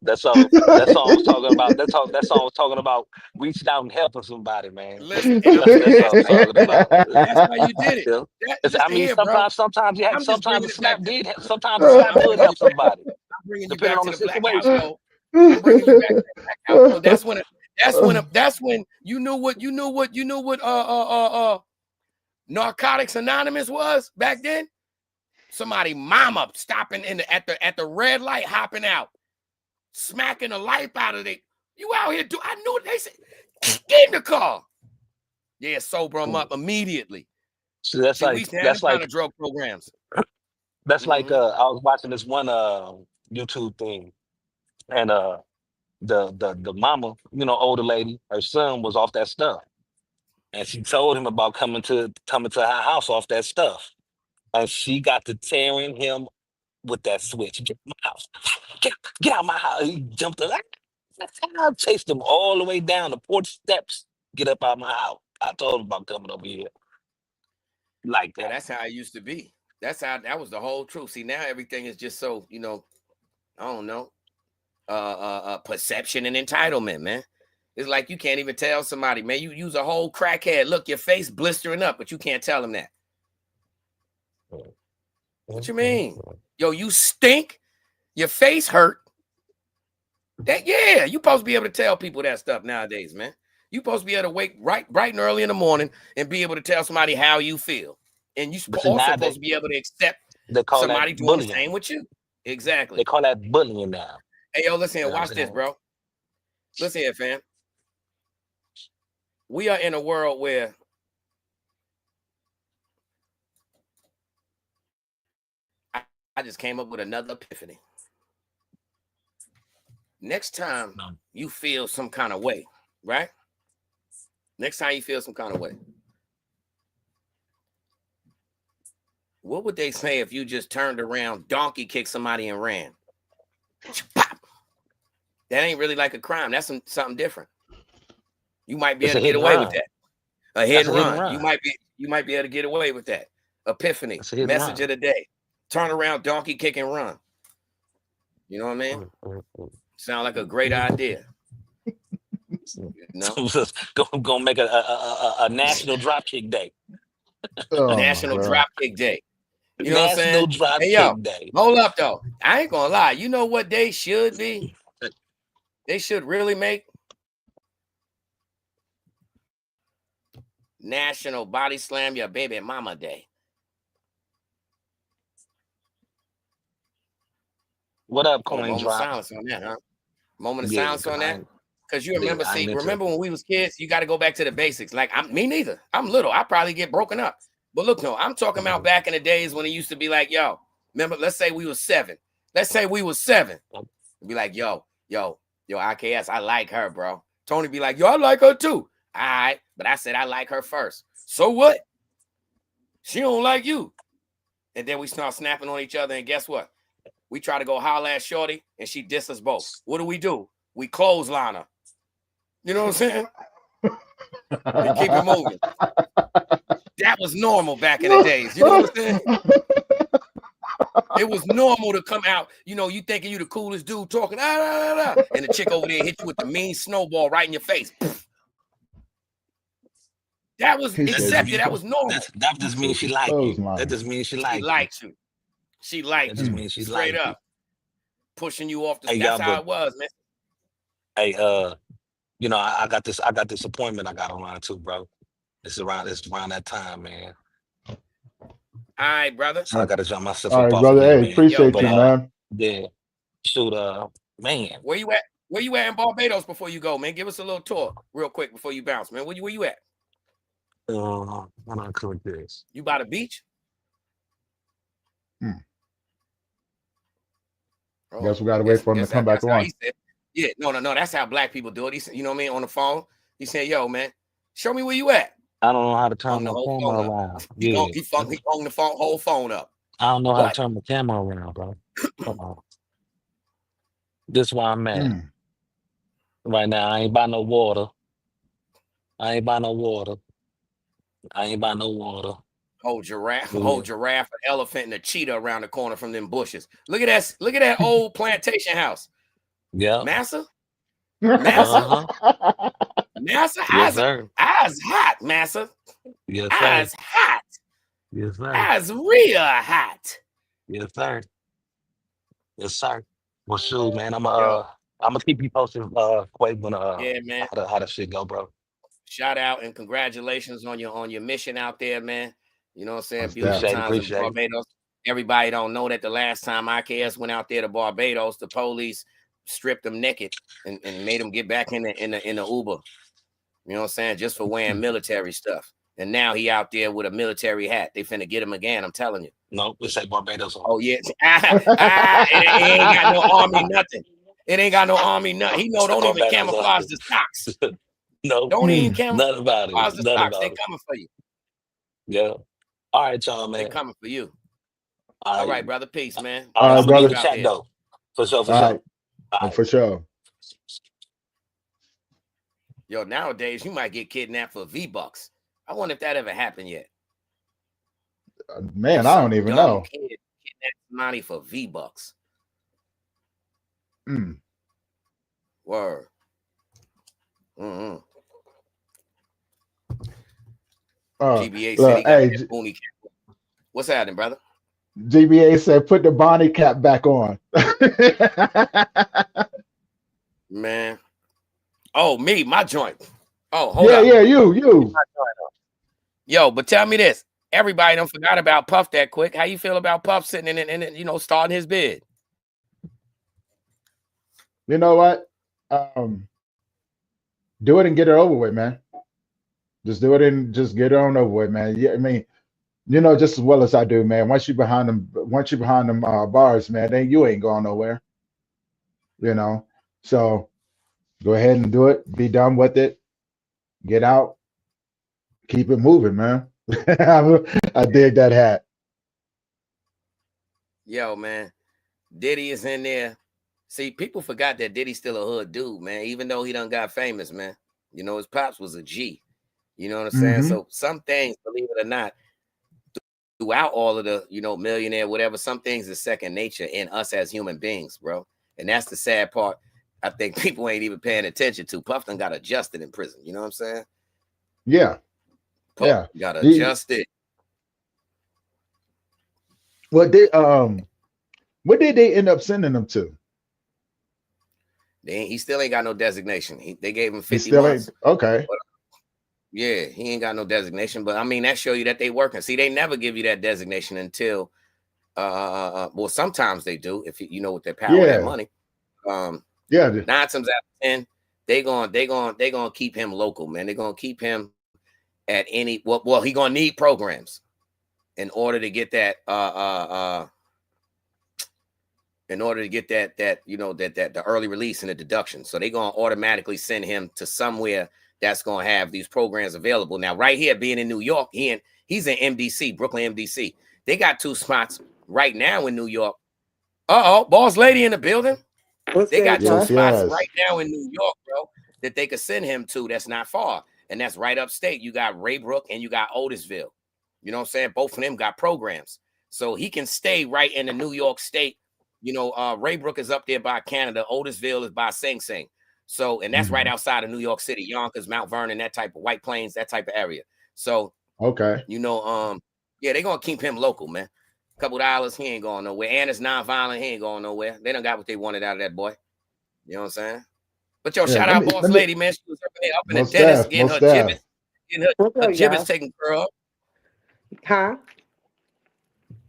That song was talking about. That song was talking about reaching out and helping somebody, man. Listen, that's what I'm talking about. That's how you did it. Sometimes a slap did help somebody. I'm bringing you back to the black household. I'm bringing you back to the black household. That's when you knew what Narcotics Anonymous was back then. Somebody mama stopping at the red light, hopping out, smacking the life out of it. You out here I knew it. They said, get in the car. Yeah, sober them up immediately. So that's like drug programs. That's like I was watching this one YouTube thing, and the mama, older lady, her son was off that stuff, and she told him about coming to her house off that stuff, and she got to tearing him with that switch. Get out my house. Get out my house. He jumped up. I chased him all the way down the porch steps. Get up out my house. I told him about coming over here. Like that. Yeah, that's how it used to be. That was the whole truth. See, now everything is just so, I don't know, perception and entitlement, man. It's like you can't even tell somebody, man, you use a whole crackhead. Look, your face blistering up, but you can't tell them that. What you mean? Yo, you stink. Your face hurt. You supposed to be able to tell people that stuff nowadays, man. You supposed to be able to wake bright and early in the morning and be able to tell somebody how you feel. And you also supposed to be able to accept somebody doing the same with you. Exactly. They call that bullying now. Hey, yo, listen here. Watch this, bro. Listen here, fam. We are in a world where I just came up with another epiphany. Next time you feel some kind of way, right? Next time you feel some kind of way, what would they say if you just turned around, donkey kicked somebody and ran? Pop! That ain't really like a crime. That's something different. You might be able to get away with that. A hit and run. You might be able to get away with that. Epiphany. Message of the day. Turn around, donkey kick and run. You know what I mean? Sound like a great idea. No? Gonna make a national dropkick day. National dropkick day. You know what I'm saying? National dropkick day. Hold up though. I ain't gonna lie. You know what they should be? They should really make National Body Slam Your Baby Mama Day. What up, Coin Moment Drop? of silence on that, huh? Moment of silence on that. Because you remember, remember when we was kids, you got to go back to the basics. Like, me neither. I'm little. I probably get broken up. But look, no, I'm talking about back in the days when it used to be like, yo, remember, let's say we was 7. Let's say we was 7. It'd be like, yo, IKS, I like her, bro. Tony be like, yo, I like her too. All right. But I said I like her first. So what? She don't like you. And then we start snapping on each other. And guess what? We try to go holler at Shorty and she diss us both. What do? We clothesline her. You know what I'm saying? And keep it moving. That was normal back in the days. You know what I'm saying? It was normal to come out, you thinking you the coolest dude talking, and the chick over there hit you with the mean snowball right in your face. That was accepted. That was normal. That just means she liked you. That just means she liked you. She liked you. Means she straight up. Pushing you off the that's how it was, man. Hey, I got this appointment I got online too, bro. It's around that time, man. All right, brother. So I gotta jump myself. All right, brother. Hey, appreciate you, man. Yeah. Shoot, man. Where you at? Where you at in Barbados before you go, man? Give us a little tour real quick before you bounce, man. Where you at? Hold on, click this. You by the beach? Guess we gotta wait for him to come back on. Yeah, no. That's how black people do it. He said, you know what I mean? On the phone, he said, "Yo, man, show me where you at." I don't know how to turn the camera around. He hung the whole phone up. I don't know how to turn the camera around, bro. Come on. This is where I'm at. Right now, I ain't buy no water. Whole giraffe, an elephant, and a cheetah around the corner from them bushes. Look at that old plantation house. Yeah. Massa? Massa, yes, eyes hot, Massa. Yes, sir. Eyes hot. Yes, sir. Eyes real hot. Yes, sir. Yes, sir. Well, shoot, man. I'm gonna keep you posted, Quay, when man. how the shit go, bro. Shout out and congratulations on your mission out there, man. You know what I'm saying? Beautiful times appreciate in Barbados. Everybody don't know that the last time IKS went out there to Barbados, the police stripped them naked and made them get back in the Uber. You know what I'm saying? Just for wearing military stuff. And now he out there with a military hat. They finna get him again. I'm telling you. No, we say Barbados on. Oh yeah, it ain't got no army nothing. It ain't got no army nothing. He know don't even Barbados on. camouflage the stocks. No, Don't even none about it. camouflage the None stocks. They about it. coming for you. Yeah. All right, y'all, man. They coming for you. All All right, right, brother. Peace, man. All right, I'm gonna brother. leave the chat though. For sure, for All sure. right. All right. For sure. Yo, nowadays you might get kidnapped for V-Bucks. I wonder if that ever happened yet. Man, I don't even know. Kid kidnapped money for V-Bucks. Word. Mm-hmm. GBA look, City got hey, what's happening, brother? GBA said put the Bonnie cap back on. Man. Oh, me, my joint. Oh, hold yeah, up. Yeah, you. Yo, but tell me this. Everybody don't forgot about Puff that quick. How you feel about Puff sitting in starting his bid? You know what? Do it and get it over with, man. Just do it and just get it on over with, man. Yeah, I mean, just as well as I do, man. Once you're behind them bars, man, then you ain't going nowhere. So go ahead and do it. Be done with it. Get out. Keep it moving, man. I dig that hat. Yo, man. Diddy is in there. See, people forgot that Diddy's still a hood dude, man, even though he done got famous, man. His pops was a G. You know what I'm saying? So some things, believe it or not, throughout all of the, millionaire, whatever, some things is second nature in us as human beings, bro. And that's the sad part. I think people ain't even paying attention to. Puff done got adjusted in prison. You know what I'm saying? Yeah. Puff got adjusted. What did they end up sending him to? He still ain't got no designation. They gave him 50 months. Okay. But, yeah, he ain't got no designation. But I mean, that show you that they working. See, they never give you that designation until well, sometimes they do if you know with their power, that money. 9 times out of 10, they gonna keep him local, man. They're gonna keep him at any well, he gonna need programs in order to get that the early release and the deduction. So they're gonna automatically send him to somewhere that's gonna have these programs available. Now, right here, being in New York, he's in MDC, Brooklyn MDC. They got 2 spots right now in New York. Bozz Lay Dee in the building. They got 2 spots right now in New York, bro, that they could send him to. That's not far, and that's right upstate. You got Raybrook and you got Otisville. You know what I'm saying? Both of them got programs, so he can stay right in the New York State. Raybrook is up there by Canada. Otisville is by Sing Sing. So, and that's right outside of New York City, Yonkers, Mount Vernon, that type of White Plains, that type of area. So, okay, yeah, they're gonna keep him local, man. $2 he ain't going nowhere. And it's non-violent, he ain't going nowhere. They done got what they wanted out of that boy. You know what I'm saying? But shout out Bozz Lay Dee, man. She was up in the dentist getting her gibbets, gibbets taken care of. Huh?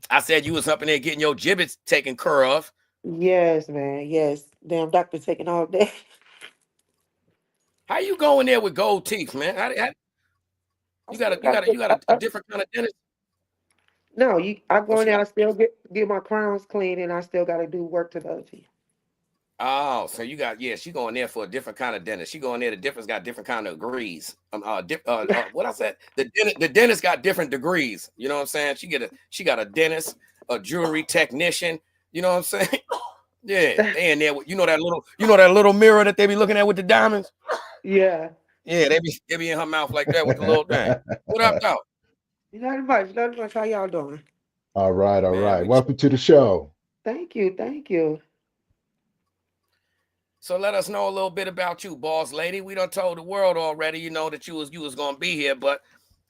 I said you was up in there getting your gibbets taken care of. Yes, man. Yes. Damn doctor taking all day. How you going there with gold teeth, man? You got a different kind of dentist. No, I go in there, I still get my crowns clean, and I still got to do work to the other teeth. Oh, so she going there for a different kind of dentist. She going there, the difference got different kind of degrees. What I said, the dentist got different degrees. You know what I'm saying? She got a dentist, a jewelry technician. You know what I'm saying? Yeah, they in there with, that little mirror that they be looking at with the diamonds. Yeah. Yeah, they be in her mouth like that with the little thing. What up, though? Not much. How y'all doing? All right. Welcome to the show. Thank you. So let us know a little bit about you, Bozz Lay Dee. We done told the world already, that you was gonna be here, but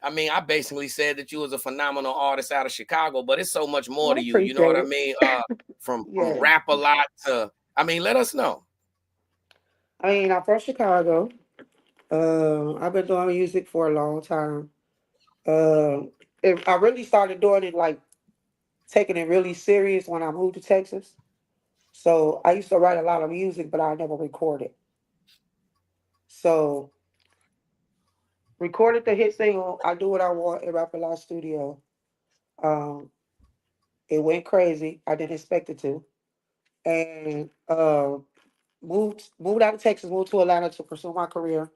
I mean, I basically said that you was a phenomenal artist out of Chicago, but it's so much more to you. You know what I mean? From rap a lot to, let us know. I mean, I'm from Chicago. I've been doing music for a long time. If I really started doing it, like taking it really serious when I moved to Texas. So I used to write a lot of music, but I never recorded. So recorded the hit single, I Do What I Want in Rap a Lot Studio. It went crazy. I didn't expect it to. And moved out of Texas, moved to Atlanta to pursue my career.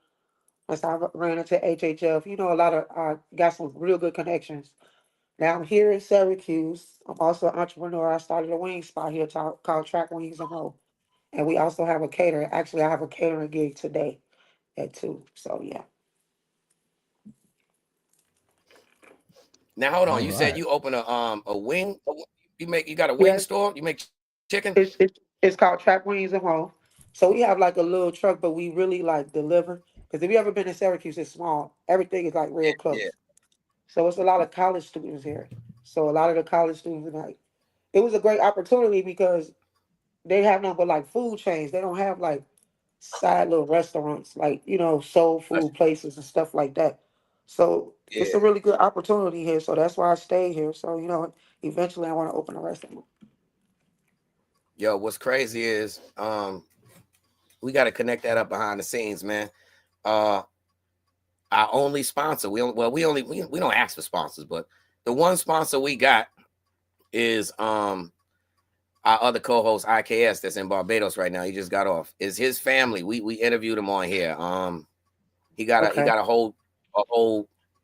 Once I ran into HHF, you know, a lot of I got some real good connections. Now I'm here in Syracuse. I'm also an entrepreneur. I started a wing spot here called Track Wings and Mo. And we also have a caterer. Actually, I have a catering gig today at 2. So yeah. Now hold on. All You said right. you open a wing. You got a wing Yes, store. You make chicken. it's called Track Wings and Mo. So we have like a little truck, but we really like deliver. Because if you ever been to Syracuse, it's small. Everything is like real Yeah. close. So it's a lot of college students here. So a lot of the college students like it was a great opportunity because they have nothing but like food chains. They don't have like side little restaurants, like, you know, soul food places and stuff like that. So it's Yeah. a really good opportunity here. So that's why I stay here. So, you know, eventually I want to open a restaurant. Yo, what's crazy is we got to connect that up behind the scenes, man. Our only sponsor, we don't ask for sponsors, but the one sponsor we got is our other co-host IKS that's in Barbados right now. He just got off. Is his family. We interviewed him on here. He got Okay. a whole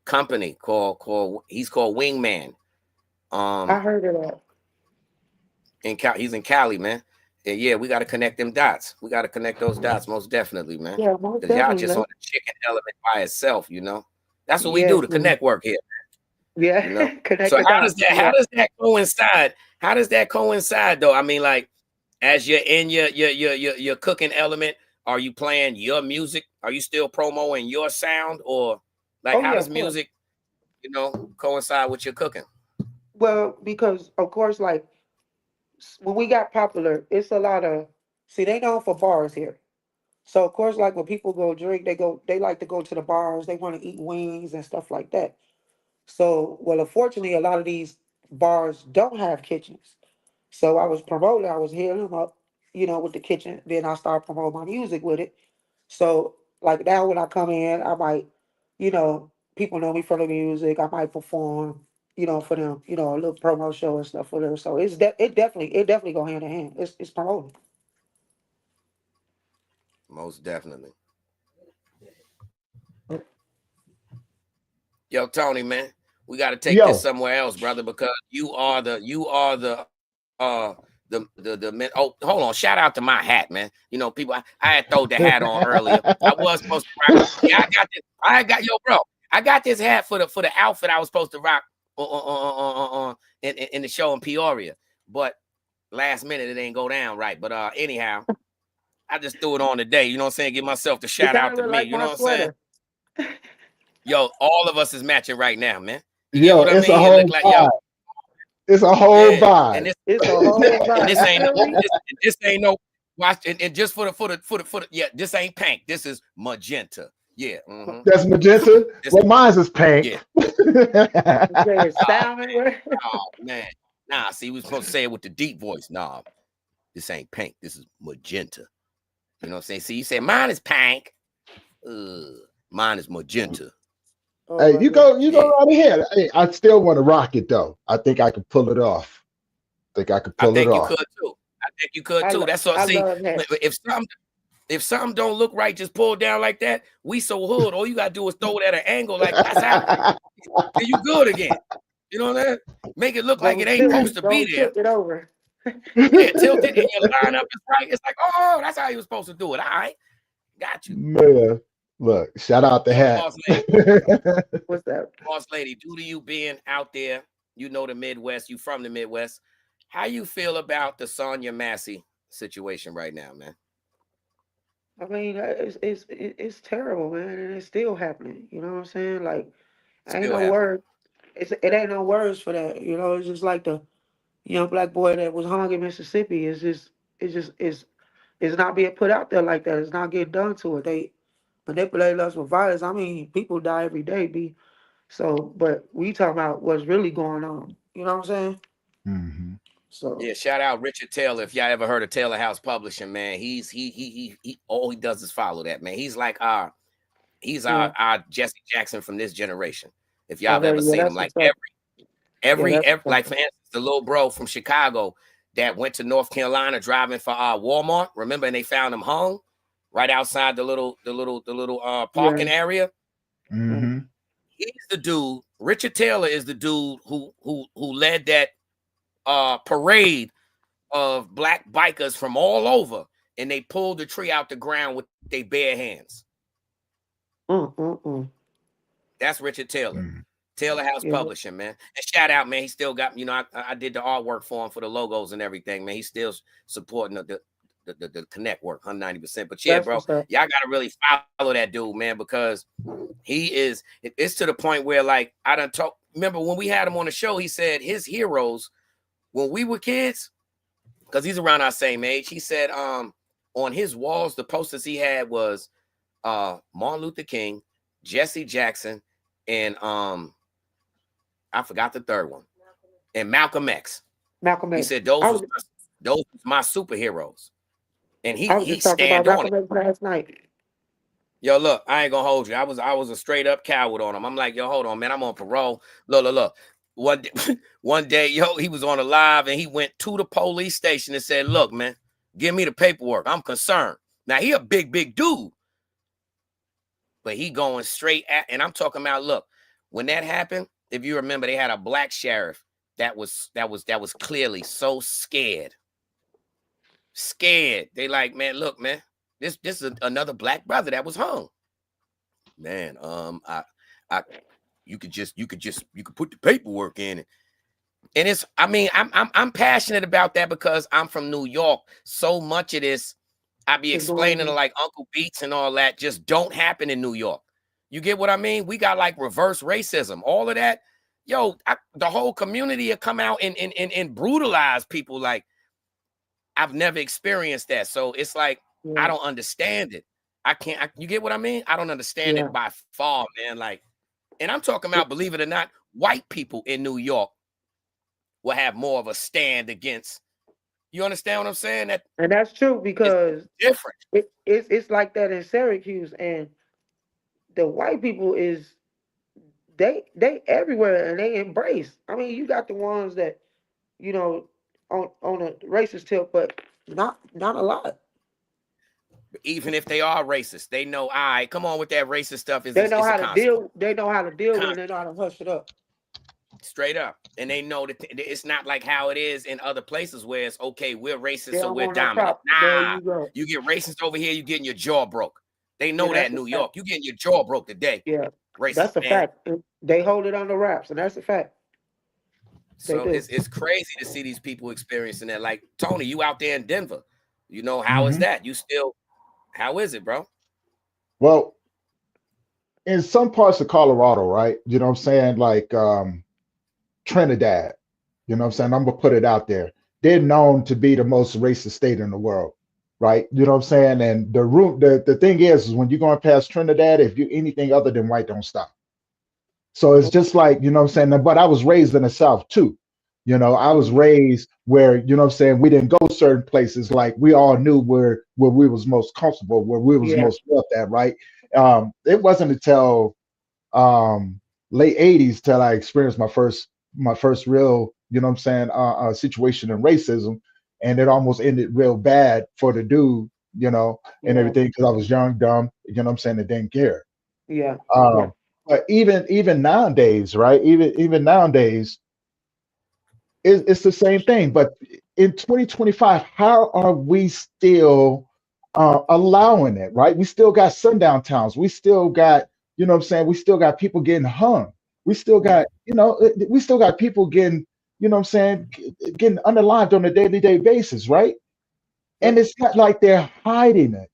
company called Wingman. I heard of that. He's in Cali, man. And yeah, we got to connect them dots. We got to connect those dots, most definitely, man. Yeah, most Because y'all definitely, just on man. the chicken element by itself, you know. That's what we do, Yes, the man. connect work here, Yeah, you know. connect So the how does dots. Yeah. that coincide? How does that coincide though? I mean, like, as you're in your cooking element, are you playing your music? Are you still promoting your sound, or like Oh how yeah, does of course. music, coincide with your cooking? Well, because of course, like when we got popular, it's a lot of see they known for bars here. So of course, like when people go drink, they like to go to the bars, they want to eat wings and stuff like that. So, well, unfortunately, a lot of these bars don't have kitchens. So I was promoting, I was hitting them up, you know, with the kitchen. Then I started promoting my music with it. So, like now when I come in, I might, you know, people know me from the music. I might perform, you know, for them, you know, a little promo show and stuff for them. So it definitely go hand in hand. It's promoting. Most definitely. Yo, Tony, man, we got to take this Yo, somewhere else, brother, because you are the man. Oh, hold on. Shout out to my hat, man. You know, people, I had thrown the hat on earlier. I was supposed to rock. Yeah, I got this. Bro. I got this hat for the outfit I was supposed to rock in the show in Peoria, but last minute it ain't go down right. But anyhow, I just threw it on today. You know what I'm saying? Give myself the It shout kind out of to look me. like You know my what I'm saying? sweater. Yo, all of us is matching right now, man. You get yo, what I it's a mean? It look whole like, yo, vibe. It's a whole yeah. And vibe. this It's a whole and vibe. this You ain't feel me? this ain't no watch and just for the yeah, this ain't pink. This is magenta. Yeah. That's magenta. Well, mine's is pink. Yeah. There's Oh salmon. man. Oh man. Nah, see, we supposed to say it with the deep voice. Nah, this ain't pink. This is magenta. You know what I'm saying? See, you say mine is pink. Mine is magenta. Oh Hey, my you god. go right ahead. Hey, I still want to rock it though. I think I can pull it off. I think you could too. I think you could too. That's all. I See, love hats. if something don't look right, just pull down like that. We so hood. All you gotta do is throw it at an angle, like that's how. And you good again. You know what I'm saying? Make it look like it ain't supposed to be there. Tilt it over. Yeah, tilt it and your line up is right. It's like, oh, that's how you was supposed to do it. All right, got you. Man, look, shout out the hat. Bozz Lady. What's that? Bozz Lady, due to you being out there, you know the Midwest, you from the Midwest. How you feel about the Sonya Massey situation right now, man? I mean, it's terrible, man, and it's still happening. You know what I'm saying? Like, ain't Still no happening. word. It ain't no words for that. You know, it's just like the young black boy that was hung in Mississippi. It's not being put out there like that. It's not getting done to it. They manipulate us with violence. I mean, people die every day, B. So, but we talking about what's really going on. You know what I'm saying? Mm-hmm. So yeah, shout out Richard Taylor. If y'all ever heard of Taylor House Publishing, man, he all he does is follow that, man. He's like our Jesse Jackson from this generation. If y'all have ever seen him, that's like what's up. Every that's like for instance, the little bro from Chicago that went to North Carolina driving for Walmart. Remember, and they found him hung right outside the little parking area. Mm-hmm. He's the dude. Richard Taylor is the dude who led that parade of black bikers from all over, and they pulled the tree out the ground with their bare hands. That's Richard Taylor. Mm. Taylor House Yeah. Publishing, man. And shout out, man. He still got, I did the artwork for him for the logos and everything, man. He's still supporting the Connect work 190%. But yeah, That's bro, what's up. y'all gotta really follow that dude, man, because it's to the point where, like, I done talk. Remember when we had him on the show, he said his heroes when we were kids, because he's around our same age. He said on his walls, the posters he had was Martin Luther King, Jesse Jackson, and I forgot the third one, and Malcolm X. Malcolm X. He said those was my superheroes, and I was he just talking stand about on Malcolm it. X last night. Yo, look, I ain't gonna hold you. I was a straight up coward on him. I'm like, yo, hold on, man. I'm on parole. Look. One day, yo, he was on a live and he went to the police station and said, look, man, give me the paperwork. I'm concerned. Now he a big dude, but he going straight at, and I'm talking about, look, when that happened, if you remember, they had a black sheriff that was clearly so scared. They like, man, look, man, this is another black brother that was hung. Man, you could put the paperwork in it. And it's, I mean, I'm passionate about that because I'm from New York. So much of this, I be explaining to like Uncle Beats and all that just don't happen in New York. You get what I mean? We got like reverse racism, all of that. Yo, the whole community will come out and brutalize people. Like, I've never experienced that. So it's like, I don't understand it. You get what I mean? I don't understand it by far, man. Like, and I'm talking about, believe it or not, white people in New York will have more of a stand against. You understand what I'm saying? And that's true because it's different. It's like that in Syracuse, and the white people is they everywhere and they embrace. I mean, you got the ones that, you know, on a racist tip, but not a lot. Even if they are racist, they know, all right, come on with that racist stuff. They know how to deal. They know how to deal with it. They know how to hush it up. Straight up. And they know that it's not like how it is in other places where it's okay, we're racist, so we're dominant. Nah, you get racist over here, you getting your jaw broke. They know that in New York. You getting your jaw broke today. Yeah, racist, that's a fact. They hold it under wraps, and that's a fact. So it's crazy to see these people experiencing that. Like, Tony, you out there in Denver. You know, how is that? You still, how is it, bro? Well, in some parts of Colorado, right? You know what I'm saying? Like Trinidad, you know what I'm saying? I'm gonna put it out there. They're known to be the most racist state in the world, right? You know what I'm saying? And the thing is when you're going past Trinidad, if you anything other than white, don't stop. So it's just like, you know what I'm saying? But I was raised in the South too. You know, I was raised where, you know what I'm saying, we didn't go certain places. Like we all knew where we was most comfortable, where we was most felt at, right? It wasn't until late 80s till I experienced my first real, you know what I'm saying, situation in racism. And it almost ended real bad for the dude, you know, and everything, because I was young, dumb, you know what I'm saying, and didn't care. Yeah. But even nowadays, right? Even nowadays, it's the same thing. But in 2025, how are we still allowing it, right? We still got sundown towns. We still got, you know what I'm saying? We still got people getting hung. We still got, you know, we still got people getting, you know what I'm saying, getting unalived on a day-to-day basis, right? And it's not like they're hiding it.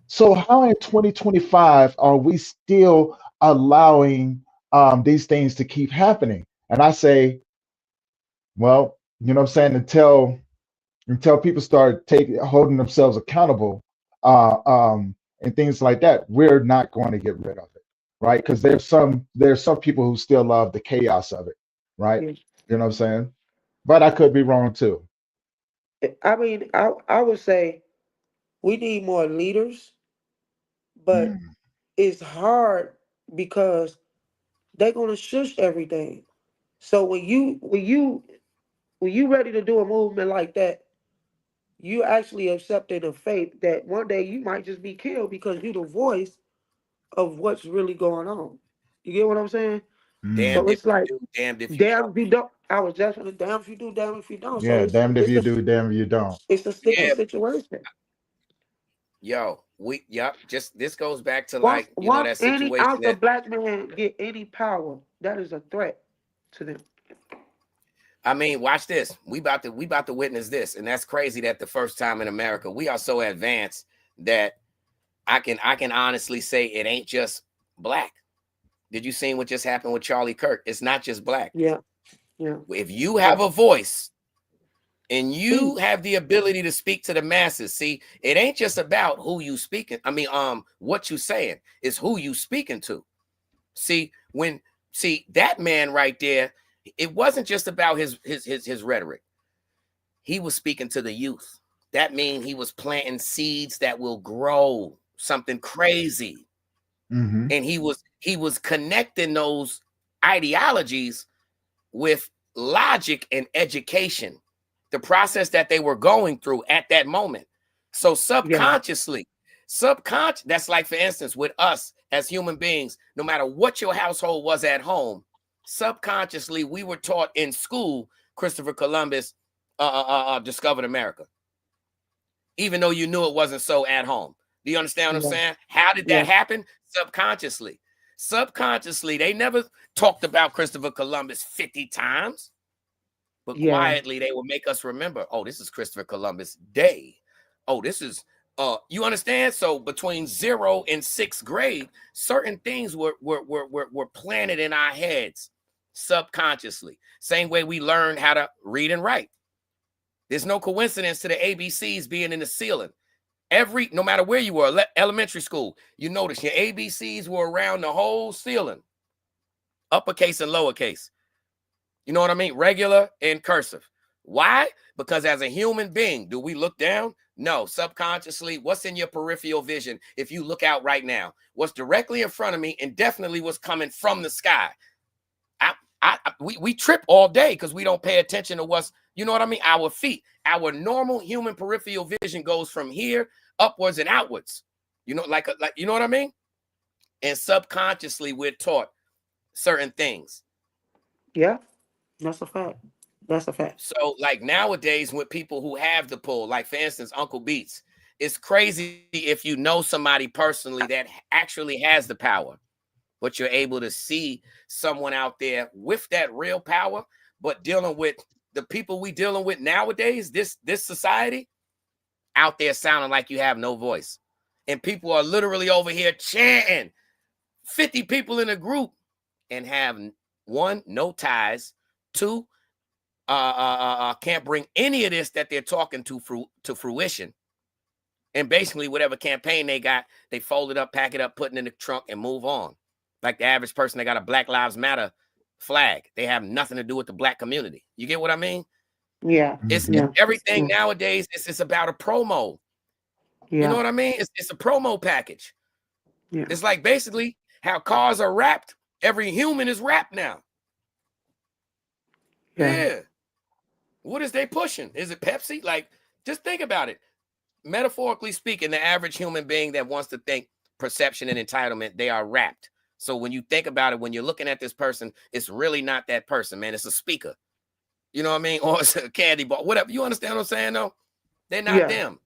So how in 2025 are we still allowing these things to keep happening? And I say, well, you know what I'm saying, until people start holding themselves accountable and things like that, we're not going to get rid of it, right? Because there's some people who still love the chaos of it, right? You know what I'm saying? But I could be wrong too. I mean, I would say we need more leaders, but it's hard because they're gonna shush everything. So when you ready to do a movement like that, you actually accepting a fate that one day you might just be killed because you the voice of what's really going on. You get what I'm saying? Mm. So Damned if it's like, you do, damned if you damn don't. if you don't. I was just gonna damn if you do, damn if you don't. So Yeah, damned if it's you a do, damned if you don't. it's a sticky Yeah, situation. yo, just this goes back to Once like, you know, once that any situation ounce that, of black man get any power, that is a threat to them. I mean, watch this. We about to witness this, and that's crazy that the first time in America we are so advanced that I can honestly say it ain't just black. Did you see what just happened with Charlie Kirk? It's not just black. Yeah, yeah. If you have a voice and you Speech. have the ability to speak to the masses, see, it ain't just about who you speaking. I mean, what you saying, it's who you speaking to. See, that man right there, it wasn't just about his rhetoric. He was speaking to the youth. That means he was planting seeds that will grow something crazy. Mm-hmm. And he was connecting those ideologies with logic and education, the process that they were going through at that moment. So subconsciously, that's like, for instance, with us as human beings, no matter what your household was at home, subconsciously we were taught in school Christopher Columbus discovered America, even though you knew it wasn't so at home. Do you understand what I'm saying? How did that happen? Subconsciously. Subconsciously, they never talked about Christopher Columbus 50 times, but quietly they will make us remember, oh, this is Christopher Columbus Day. Oh, this is you understand? So between 0 and 6th grade, certain things were planted in our heads subconsciously. Same way we learn how to read and write. There's no coincidence to the ABCs being in the ceiling. No matter where you were, elementary school, you notice your ABCs were around the whole ceiling, uppercase and lowercase. You know what I mean? Regular and cursive. Why? Because as a human being, do we look down? No. Subconsciously, what's in your peripheral vision? If you look out right now, what's directly in front of me and definitely what's coming from the sky. We trip all day because we don't pay attention to what's, you know what I mean? Our feet, our normal human peripheral vision goes from here upwards and outwards. You know, like you know what I mean? And subconsciously, we're taught certain things. Yeah, that's a fact. That's a fact. So, like nowadays, with people who have the pull, like for instance, Uncle Beats, it's crazy if you know somebody personally that actually has the power, but you're able to see someone out there with that real power, but dealing with the people we dealing with nowadays, this society out there sounding like you have no voice. And people are literally over here chanting, 50 people in a group, and have 1, no ties, 2, can't bring any of this that they're talking to fruition. And basically whatever campaign they got, they fold it up, pack it up, put it in the trunk and move on. Like the average person that got a Black Lives Matter flag, they have nothing to do with the black community. You get what I mean? Yeah. It's everything nowadays. It's about a promo. You know what I mean? It's a promo package. Yeah. It's like basically how cars are wrapped. Every human is wrapped now. Yeah. What is they pushing? Is it Pepsi? Like, just think about it. Metaphorically speaking, the average human being that wants to think perception and entitlement, they are wrapped. So when you think about it, when you're looking at this person, it's really not that person, man. It's a speaker. You know what I mean? Or it's a candy bar, whatever. You understand what I'm saying, though? They're not them.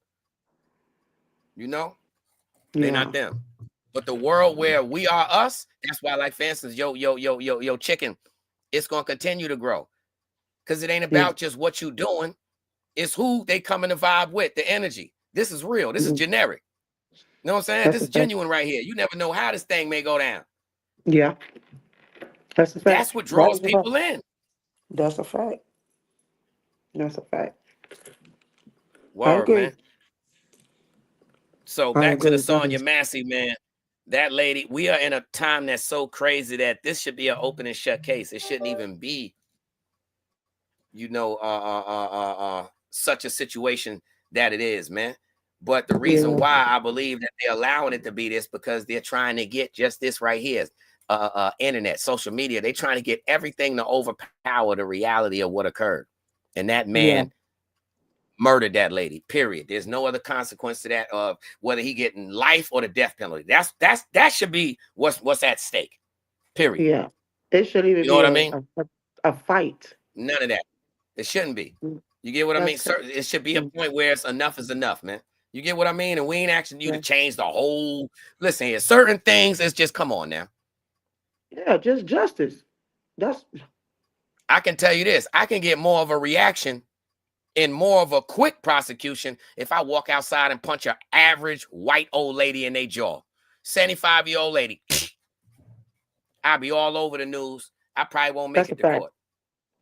You know? They're not them. But the world where we are us, that's why, like, for instance, yo, chicken, it's going to continue to grow. Because it ain't about just what you doing. It's who they coming to vibe with, the energy. This is real. This is generic. You know what I'm saying? This is genuine right here. You never know how this thing may go down. Yeah. That's a fact. That's what draws people in. That's a fact. That's a fact. Word, man. So back to the Sonya Massey, man. That lady, we are in a time that's so crazy that this should be an open and shut case. It shouldn't even be, you know, such a situation that it is, man. But the reason why I believe that they're allowing it to be this, because they're trying to get just this right here. internet, social media. They trying to get everything to overpower the reality of what occurred. And that man murdered that lady, period. There's no other consequence to that of whether he getting life or the death penalty. That should be what's at stake, period. Yeah. It shouldn't even You know be what I mean? a fight. None of that. It shouldn't be. You get what I mean? It should be a point where it's enough is enough, man. You get what I mean? And we ain't asking you to change the whole. Listen here, certain things. It's just come on now. Yeah, just justice. I can tell you this. I can get more of a reaction and more of a quick prosecution if I walk outside and punch an average white old lady in their jaw. 75-year-old lady. I'll be all over the news. I probably won't make it to court.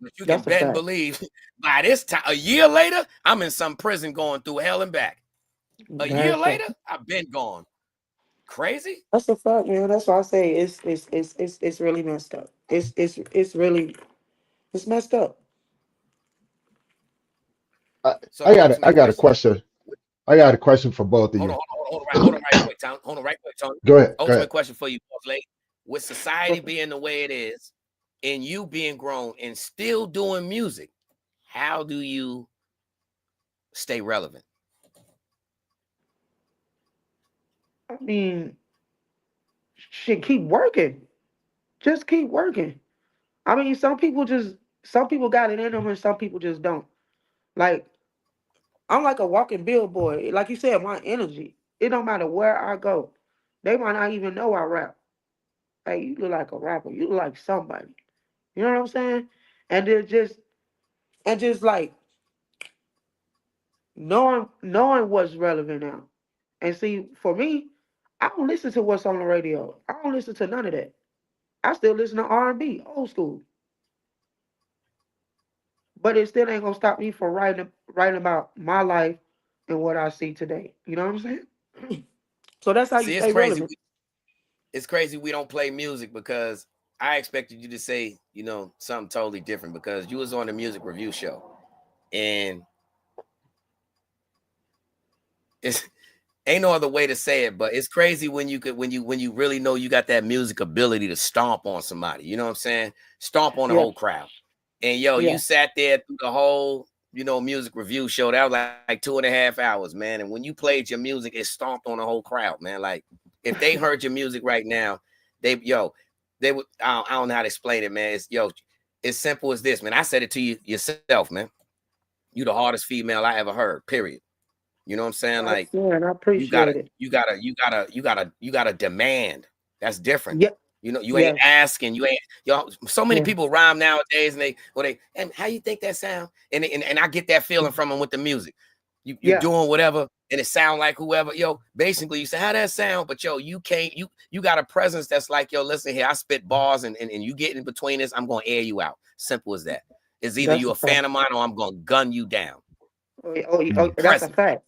But you can bet and believe by this time, a year later, I'm in some prison going through hell and back. A year later, I've been gone. Crazy? That's a fact, man. That's why I say it's really messed up. It's really messed up. I got a question. I got a question for both of you. Hold on right quick, Tony. Go ahead. Ultimate question for you, Bozz Lay. With society being the way it is, and you being grown and still doing music, how do you stay relevant? I mean, shit, keep working. Just keep working. I mean, some people got it in them and some people just don't. Like, I'm like a walking billboard. Like you said, my energy. It don't matter where I go. They might not even know I rap. Hey, you look like a rapper. You look like somebody. You know what I'm saying? And they're just like knowing what's relevant now. And see, for me, I don't listen to what's on the radio. I don't listen to none of that. I still listen to R&B, old school. But it still ain't gonna stop me from writing about my life and what I see today. You know what I'm saying? So that's how you stay relevant. It's crazy we don't play music because I expected you to say, something totally different because you was on the music review show. And it's ain't no other way to say it, but it's crazy when you really know you got that music ability to stomp on somebody. You know what I'm saying? Stomp on the whole crowd. And you sat there through the whole, music review show. That was like 2.5 hours, man. And when you played your music, it stomped on the whole crowd, man. Like if they heard your music right now, they would. I don't know how to explain it, man. It's simple as this, man. I said it to you yourself, man. You the hardest female I ever heard. Period. You know what I'm saying? Like, I appreciate it. You gotta demand. That's different. Yeah. You ain't asking. You ain't. So many people rhyme nowadays, and and how you think that sound? And I get that feeling from them with the music. You're doing whatever, and it sound like whoever. Basically, you say how that sound, but you can't. You got a presence that's like, listen here. I spit bars, and you get in between this. I'm gonna air you out. Simple as that. It's either you a fan of mine or I'm gonna gun you down. That's a fact.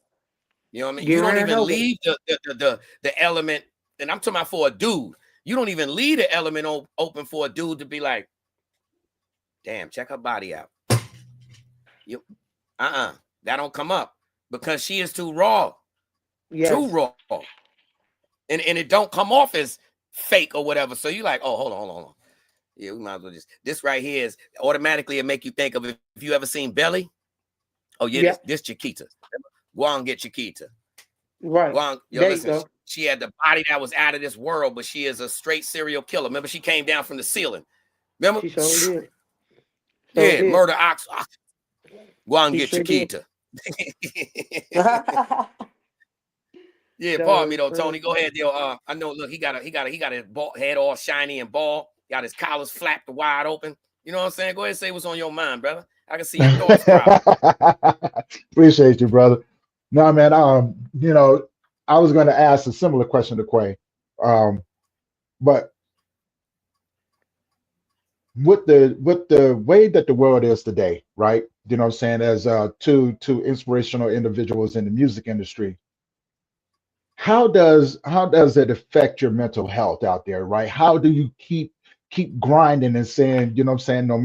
You know what I mean? You don't even leave the element, and I'm talking about for a dude. You don't even leave the element open for a dude to be like, damn, check her body out. That don't come up because she is too raw. Yes. Too raw. And it don't come off as fake or whatever. So you're like, oh, hold on. Yeah, we might as well this right here is automatically it make you think of if you ever seen Belly. Oh, yeah. This Chiquita. Go on, get Chiquita. Right. Go on, listen, she had the body that was out of this world, but she is a straight serial killer. Remember, she came down from the ceiling. Remember? She sure did. Murder ox. Go on, get Chiquita. Yeah, pardon me though, Tony. Go ahead, yo. I know. Look, he got his head all shiny and bald. Got his collars flapped wide open. You know what I'm saying? Go ahead and say what's on your mind, brother. I can see your thoughts. Appreciate you, brother. No, man. I was going to ask a similar question to Quay, but with the way that the world is today, right? You know what I'm saying? As two inspirational individuals in the music industry, how does it affect your mental health out there, right? How do you keep grinding and saying, you know what I'm saying, no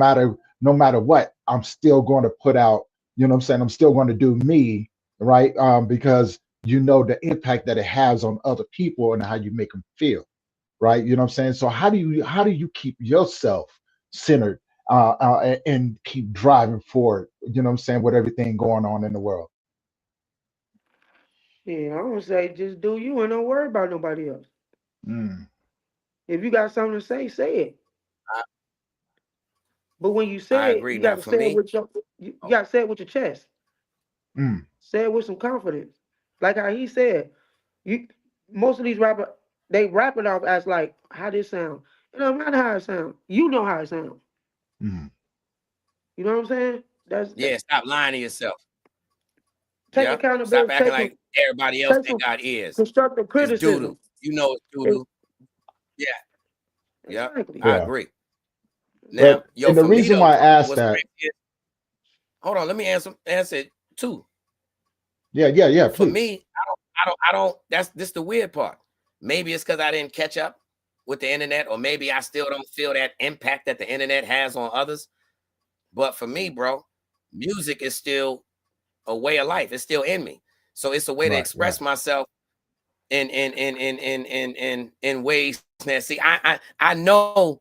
matter what, I'm still going to put out, you know what I'm saying, I'm still going to do me, right? Because the impact that it has on other people and how you make them feel. right? You know what I'm saying? So how do you keep yourself centered and keep driving forward? You know what I'm saying, with everything going on in the world. Yeah, I would say just do you and don't worry about nobody else. Mm, If you got something to say it. I, But when you I say it, agree. you Now, gotta for say it me, with you gotta say it with your chest. mm, Say it with some confidence. Like how he said, you most of these rappers they rap it off as like how this sound. It don't matter how it sound. You know how it sound. mm. You know what I'm saying? That yeah, stop lying to yourself. take Yeah, stop accountability, acting like everybody else take that some got ears. constructive It's doo doo. criticism. You know it's doo It's, doo. Yeah, yeah, exactly. I Yeah. agree. Now, But yo, and the for me reason though, why I Tony, asked what's that, crazy is, hold on, let me answer it too. yeah, For please. me, I don't. That's this the weird part. Maybe it's because I didn't catch up with the internet, or maybe I still don't feel that impact that the internet has on others. But for me, bro, music is still a way of life. It's still in me. So it's a way to Right, right. express myself in ways that see I know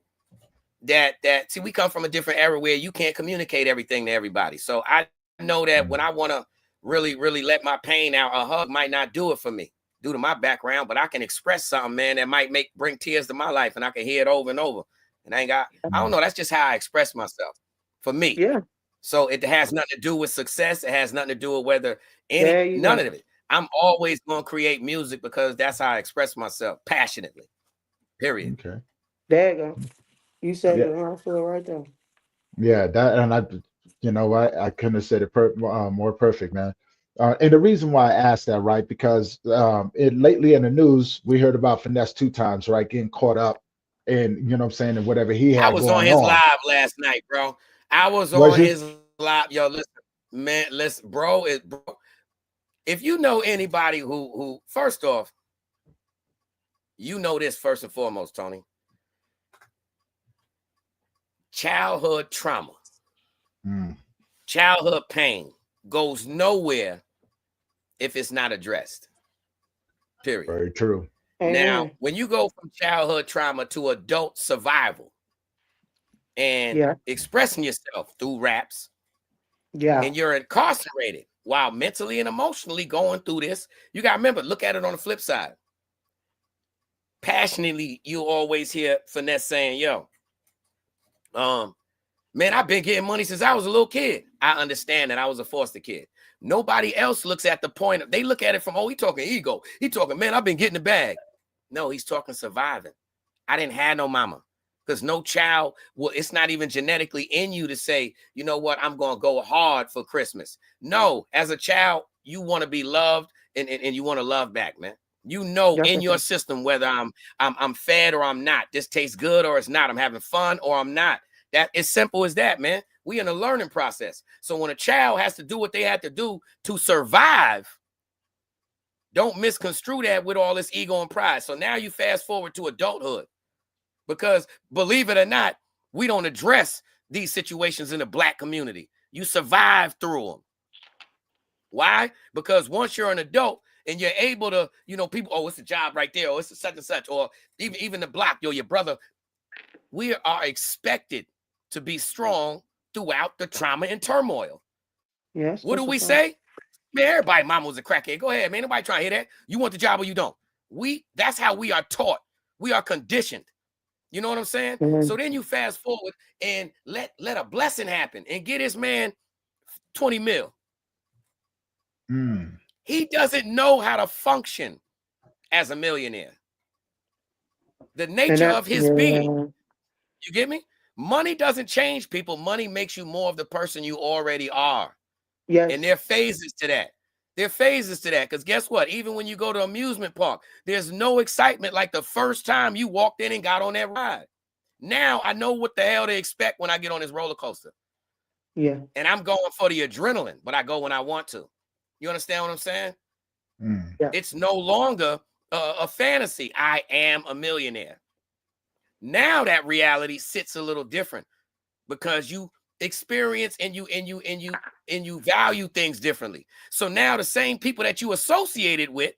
that see we come from a different era where you can't communicate everything to everybody. So I know that when Mm, I want to really let my pain out, a hug might not do it for me due to my background, but I can express something, man, that might bring tears to my life, and I can hear it over and over. And I don't mm. know. That's just how I express myself for me. Yeah. So it has nothing to do with success. It has nothing to do with whether There you none go. of it. I'm always going to create music because that's how I express myself passionately. Period. Okay. There you go. You said Yeah, it I feel it right there. yeah. That and you know what? I couldn't have said it more perfect, man. And the reason why I asked that, right? Because lately in the news, we heard about Finesse two times, right? Getting caught up in, you know what I'm saying, and whatever he I had was on going his on. live last night, bro. I was Was on you? his live. Yo, listen, man, listen, bro. If you know anybody who first off, you know this first and foremost, Tony. Childhood trauma, Mm, childhood pain goes nowhere if it's not addressed. Period. very true. Now, Amen. when you go from childhood trauma to adult survival and Yeah. expressing yourself through raps, Yeah. and you're incarcerated while mentally and emotionally going through this, you got to remember, look at it on the flip side. Passionately, you always hear Finesse saying, yo, man, I've been getting money since I was a little kid. I understand that I was a foster kid. Nobody else looks at the point of, they look at it from, oh, he talking ego. He talking, man, I've been getting the bag. No, he's talking surviving. I didn't have no mama, because no child will, it's not even genetically in you to say, you know what, I'm going to go hard for Christmas. No, as a child, you want to be loved and you want to love back, man. You know, That's in the your thing. system, whether I'm fed or I'm not, this tastes good or it's not, I'm having fun or I'm not. That is simple as that, man. We in a learning process. So when a child has to do what they have to do to survive, don't misconstrue that with all this ego and pride. So now you fast forward to adulthood, because believe it or not, we don't address these situations in the Black community. You survive through them. Why? Because once you're an adult and you're able to, you know, people, oh, it's a job right there, or it's a such and such, or even the block, yo, your brother, we are expected to be strong throughout the trauma and turmoil. Yes, What do that's a we fact. say? Man, everybody mama was a crackhead. Go ahead, man. Nobody trying to hear that. You want the job or you don't. That's how we are taught. We are conditioned. You know what I'm saying? Mhm. So then you fast forward and let a blessing happen and get this man 20 mil. Mm, He doesn't know how to function as a millionaire. The And nature that of his being. yeah. You get me? Money doesn't change people. Money makes you more of the person you already are. And there Yes. are phases to that. There are phases to that. Because guess what? Even when you go to an amusement park, there's no excitement like the first time you walked in and got on that ride. Now I know what the hell to expect when I get on this roller coaster. Yeah. And I'm going for the adrenaline, but I go when I want to. You understand what I'm saying? mm. Yeah. It's no longer a fantasy. I am a millionaire. Now that reality sits a little different, because you experience and you value things differently. So now the same people that you associated with,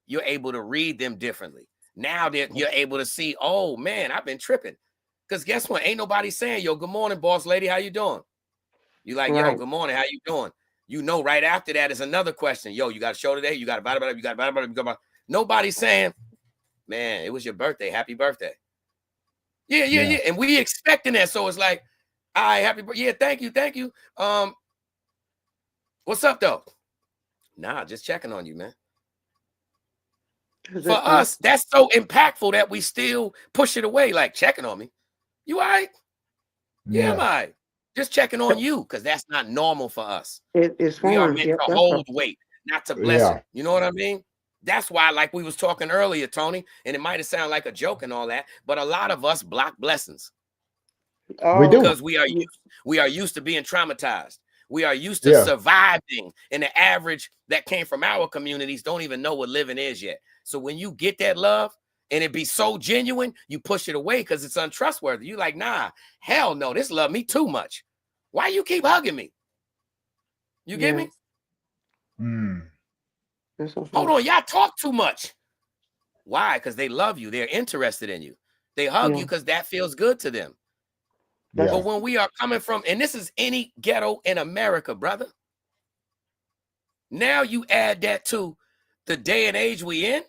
you're able to read them differently. Now that you're able to see, oh man, I've been tripping. Because guess what? Ain't nobody saying, yo, good morning, boss lady. How you doing? You like, yo, Right. good morning. How you doing? You know, right after that is another question. Yo, you got a show today? You got a you got nobody's saying, man, it was your birthday. Happy birthday. Yeah. And we expecting that. So it's like, all right, happy birthday. Yeah, thank you. What's up though? Nah, just checking on you, man. For us, that's so impactful that we still push it away, like checking on me. You all right? Yeah, am I? Just checking on you, because that's not normal for us. It's we are fun. meant Yep, to that's hold right. weight, not to bless it. You know what I mean? That's why, like we was talking earlier, Tony, and it might have sounded like a joke and all that, but a lot of us block blessings. We do. Because we are used to being traumatized. We are used to surviving, and the average that came from our communities don't even know what living is yet. So when you get that love and it be so genuine, you push it away because it's untrustworthy. You like, nah, hell no, this love me too much. Why you keep hugging me? You get me? Hold on, y'all talk too much. Why? Because they love you. They're interested in you. They hug you because that feels good to them. But when we are coming from, and this is any ghetto in America, brother. Now you add that to the day and age we in,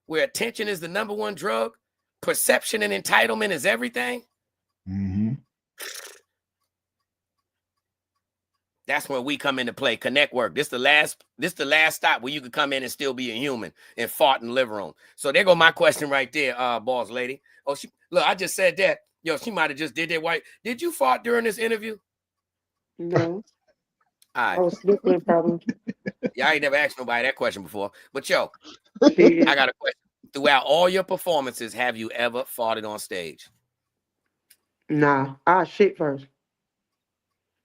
where attention is the number one drug, perception and entitlement is everything. That's when we come into play. Connect work. This the last stop where you could come in and still be a human and fart in the living room. So there go my question right there, boss lady. Oh, look, I just said that. Yo, she might have just did that. White. Did you fart during this interview? No. All right. I was sniffling probably. Yeah, I ain't never asked nobody that question before. But yo, I got a question. Throughout all your performances, have you ever farted on stage? Nah, I shit first.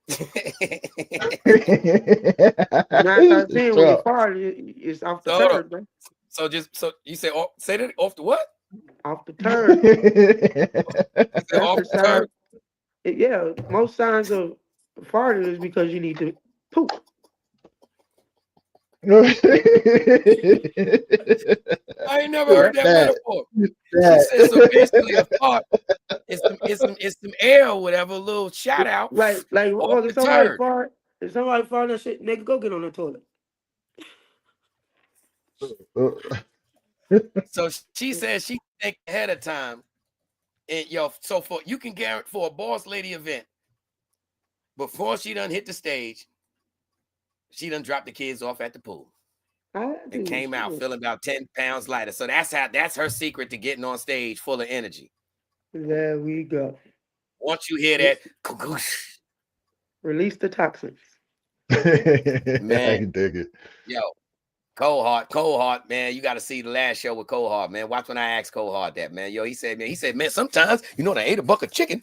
9 out of 10 when you fart, it's off the turd, man. So you say, say that off the what? Off the turd. That's off the turd. Yeah, most signs of farting is because you need to poop. I ain't never heard that metaphor. She said, so basically a fart it's some air or whatever, a little shout out. Like if somebody fart, that shit, nigga, go get on the toilet. So she said she think ahead of time. And so you can guarantee for a boss lady event, before she done hit the stage, she done dropped the kids off at the pool. And came out feeling about 10 pounds lighter. So that's her secret to getting on stage full of energy. There we go. Once you hear that, release the toxins. Man, I dig it. Yo, Cold Heart, man. You got to see the last show with Cold Heart, man. Watch when I asked Cold Heart that, man. Yo, he said, man, sometimes, I ate a buck of chicken.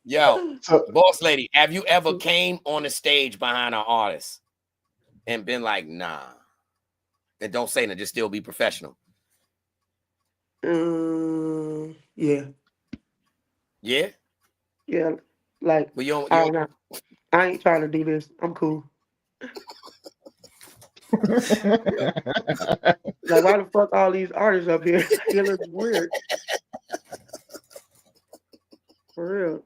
Yo, boss lady, have you ever came on the stage behind an artist and been like, nah, and don't say that, just still be professional? Yeah. Yeah? Yeah, like, I ain't trying to do this. I'm cool. Like, why the fuck all these artists up here? It looks weird. For real.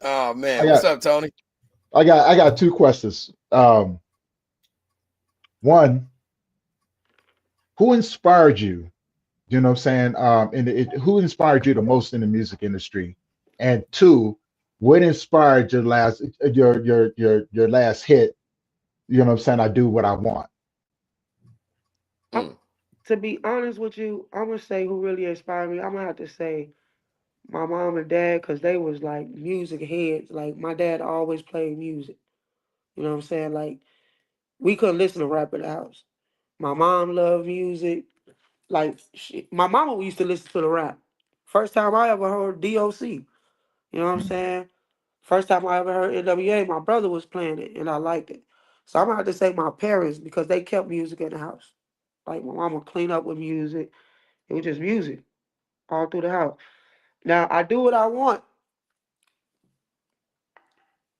Oh man, what's up, Tony? I got two questions. One, who inspired you? You know what I'm saying? Who inspired you the most in the music industry? And two, what inspired your last hit? You know what I'm saying? I do what I want. To be honest with you, I'm gonna say who really inspired me. I'm gonna have to say my mom and dad, because they was like music heads. Like, my dad always played music. You know what I'm saying? Like, we couldn't listen to rap in the house. My mom loved music. Like, my mama used to listen to the rap. First time I ever heard DOC. You know what I'm saying? First time I ever heard NWA, my brother was playing it, and I liked it. So I'm gonna have to say my parents, because they kept music in the house. Like, my mama clean up with music. It was just music all through the house. Now, I do what I want.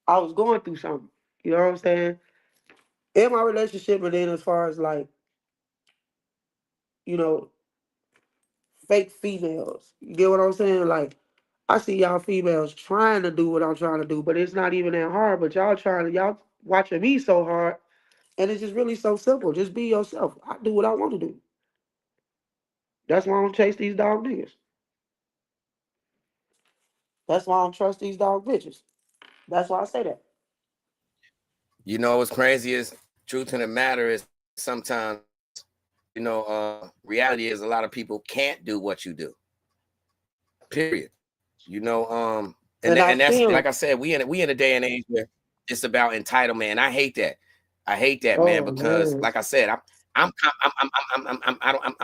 I was going through something. You know what I'm saying? In my relationship, and then as far as like, you know, fake females. You get what I'm saying? Like, I see y'all females trying to do what I'm trying to do, but it's not even that hard. But y'all watching me so hard, and it's just really so simple. Just be yourself. I do what I want to do. That's why I don't chase these dog niggas. That's why I don't trust these dog bitches. That's why I say that. You know what's crazy is truth in the matter is sometimes, reality is a lot of people can't do what you do. Period. And that's like I said, we in a day and age where it's about entitlement. And I hate that. I hate that, man, because like I said, I'm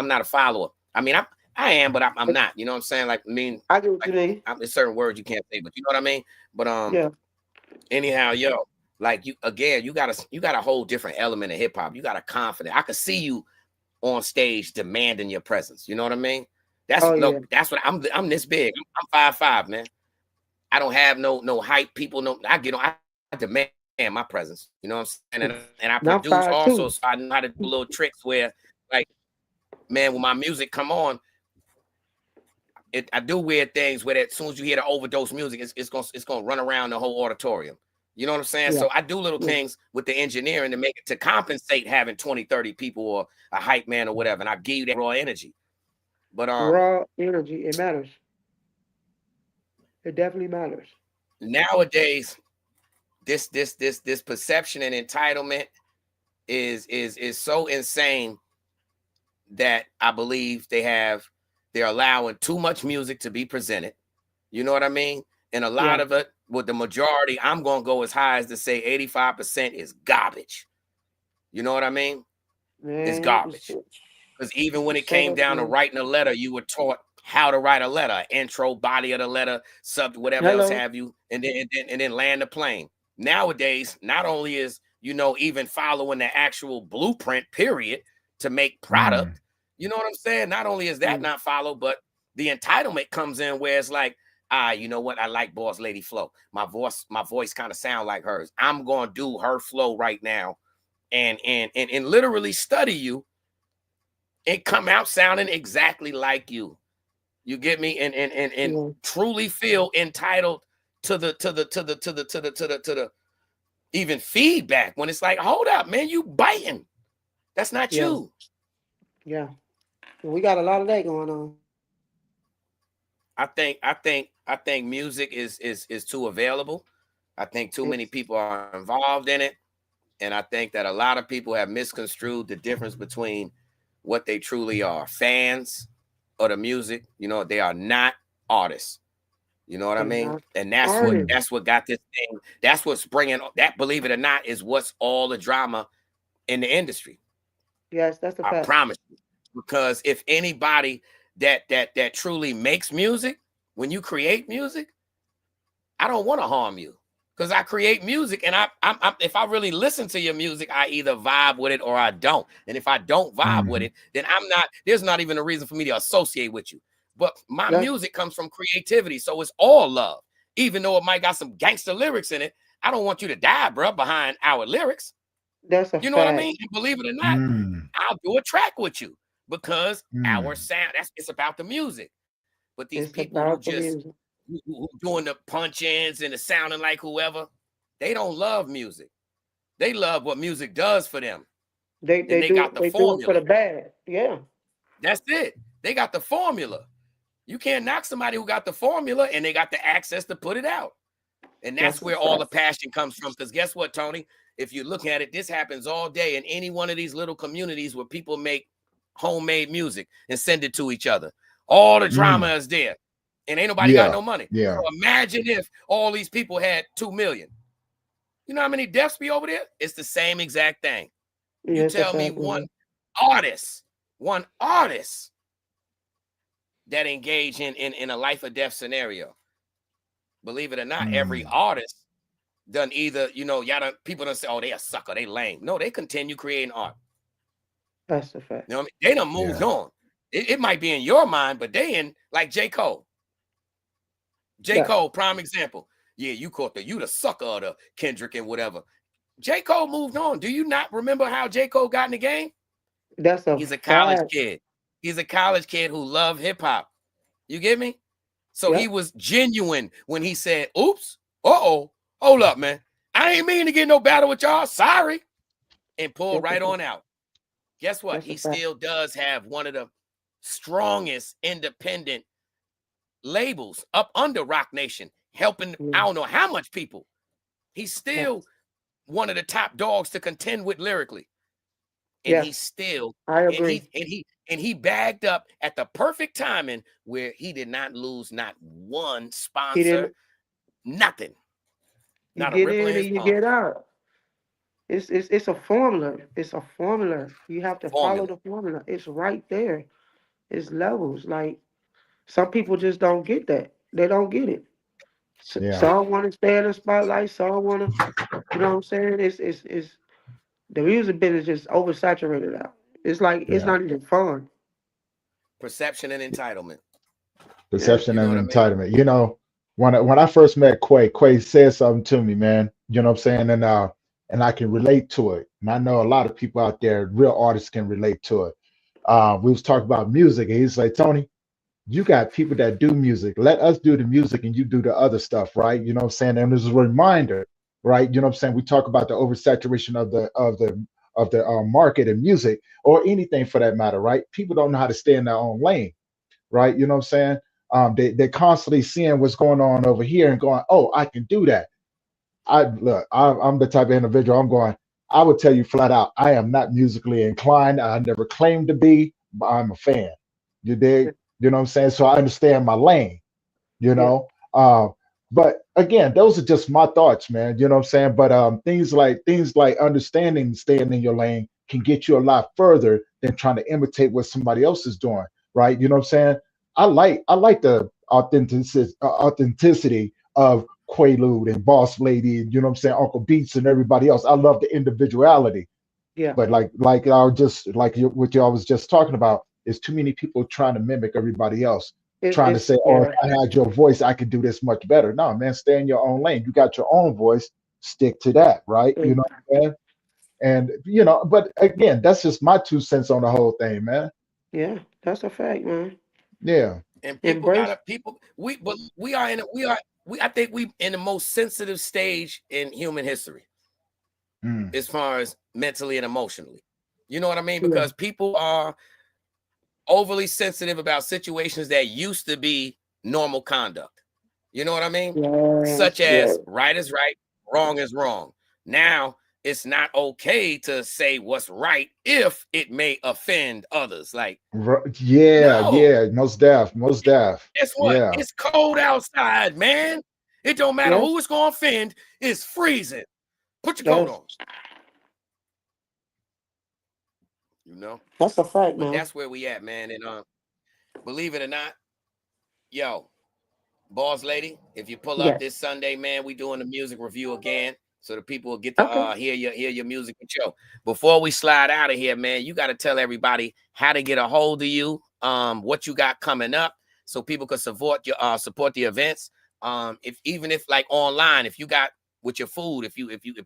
not a follower. I mean, I am, but I'm not. You know what I'm saying? Like, I get what you mean. There's certain words you can't say, but you know what I mean. But yeah. Anyhow, like you got a whole different element of hip hop. You got a confidence. I could see you on stage demanding your presence. You know what I mean? That's what I'm this big. I'm 5'5", man. I don't have no hype people. I demand my presence. You know what I'm saying? And I produce also, so I know how to do little tricks where, like, man, when my music come on, I do weird things where as soon as you hear the overdose music, it's gonna run around the whole auditorium. You know what I'm saying? Yeah. So I do little things with the engineering to make it to compensate having 20, 30 people or a hype man or whatever. And I give you that raw energy. But raw energy, it matters. It definitely matters. Nowadays, this perception and entitlement is so insane that I believe they're allowing too much music to be presented. You know what I mean? And a lot of it, with the majority, I'm going to go as high as to say 85% is garbage. You know what I mean? Man, it's garbage. Because even when it came down to writing a letter, you were taught how to write a letter, intro, body of the letter, sub, whatever else have you, and then land the plane. Nowadays, not only is, even following the actual blueprint, period, to make product, you know what I'm saying? Not only is that not followed, but the entitlement comes in where it's like, you know what? I like Bozz Lay Dee flow. My voice kind of sound like hers. I'm going to do her flow right now and literally study you and come out sounding exactly like you. You get me? And truly feel entitled to the even feedback when it's like, hold up, man, you biting. That's not you. Yeah. We got a lot of that going on. I think music is too available. I think too many people are involved in it. And I think that a lot of people have misconstrued the difference between what they truly are, fans of the music. They are not artists. You know what I mean? And that's what got this thing. That's what's bringing that, believe it or not, is what's all the drama in the industry. Yes, that's the fact. I promise you. Because if anybody that truly makes music, when you create music, I don't want to harm you. Because I create music, and I'm if I really listen to your music, I either vibe with it or I don't. And if I don't vibe with it, then there's not even a reason for me to associate with you. But my music comes from creativity, so it's all love. Even though it might got some gangster lyrics in it, I don't want you to die, bro, behind our lyrics. That's a you know what I mean? And believe it or not, I'll do a track with you because our sound, it's about the music. But these people who just who doing the punch-ins and the sounding like whoever, they don't love music. They love what music does for them. They got the formula. Do it for the bad. Yeah. That's it. They got the formula. You can't knock somebody who got the formula and they got the access to put it out. And that's where all the passion comes from. Because guess what, Tony? If you look at it, this happens all day in any one of these little communities where people make homemade music and send it to each other. All the drama is there. And ain't nobody got no money. Yeah. So imagine if all these people had 2 million. You know how many deaths be over there? It's the same exact thing. You tell me one artist that engage in a life or death scenario. Believe it or not, every artist done either, people don't say, oh, they a sucker, they lame. No, they continue creating art. That's the fact. You know what I mean? They done moved on. It might be in your mind, but they in, like J. Cole. J. Cole, prime example. Yeah, you the sucker of the Kendrick and whatever. J. Cole moved on. Do you not remember how J. Cole got in the game? That's a He's a college fact. kid. He's a college kid who loved hip hop. You get me? So he Yep. was genuine when he said, oops, hold up, man. I ain't mean to get no battle with y'all. Sorry. And pull right on out. Guess what? That's a He fact. still does have one of the strongest independent labels up under Rock Nation, helping I don't know how much people. He's still one of the top dogs to contend with lyrically. And he's still, I agree. and he bagged up at the perfect timing where he did not lose not one sponsor, nothing. You Not a get ripple in in his and you palm. get out. It's a formula. It's a formula. You have to follow the formula. It's right there. It's levels. Like some people just don't get that. They don't get it. Yeah. Some want to stay in the spotlight. Some want to, you know what I'm saying? It's the music business is oversaturated out. It's like it's Yeah. not even fun. Perception and entitlement. Perception You know and what I mean? entitlement. You know, when I first met Quay said something to me, man. You know what I'm saying? And I can relate to it. And I know a lot of people out there, real artists, can relate to it. We was talking about music, and he's like, Tony, you got people that do music. Let us do the music and you do the other stuff, right? You know what I'm saying? And there's a reminder, right? You know what I'm saying? We talk about the oversaturation of the market and music, or anything for that matter, right? People don't know how to stay in their own lane, right? You know what I'm saying? They're constantly seeing what's going on over here and going, oh, I can do that. I'm the type of individual. I'm going. I would tell you flat out, I am not musically inclined. I never claimed to be, but I'm a fan. You dig? You know what I'm saying? So I understand my lane. You know, but again, those are just my thoughts, man. You know what I'm saying? But things like understanding, staying in your lane can get you a lot further than trying to imitate what somebody else is doing, right? You know what I'm saying? I like the authenticity of Quaalude and Boss Lady, and you know what I'm saying, Uncle Beats and everybody else. I love the individuality. Yeah. But like I was just like what y'all was just talking about, is too many people trying to mimic everybody else, trying to say, oh, if I had your voice, I could do this much better. No, man, stay in your own lane. You got your own voice, stick to that, right? You know what I'm saying? And but again, that's just my 2 cents on the whole thing, man. Yeah, that's a fact, man. Yeah. And people Embrace. I think we in the most sensitive stage in human history as far as mentally and emotionally. You know what I mean? Because people are overly sensitive about situations that used to be normal conduct. You know what I mean? Such as right is right, wrong is wrong. Now it's not okay to say what's right if it may offend others. Like, Yeah, most deaf. guess what? Yeah. It's cold outside, man. It don't matter who it's gonna offend. It's freezing. Put your coat on. You know? That's a fact, But man. that's where we at, man. And believe it or not, yo, Bozz Lay Dee, if you pull up this Sunday, man, we doing the music review again, so the people will get to hear your music and show. Before we slide out of here, man, you got to tell everybody how to get a hold of you, what you got coming up, so people can support the events. If like online, if you got with your food, if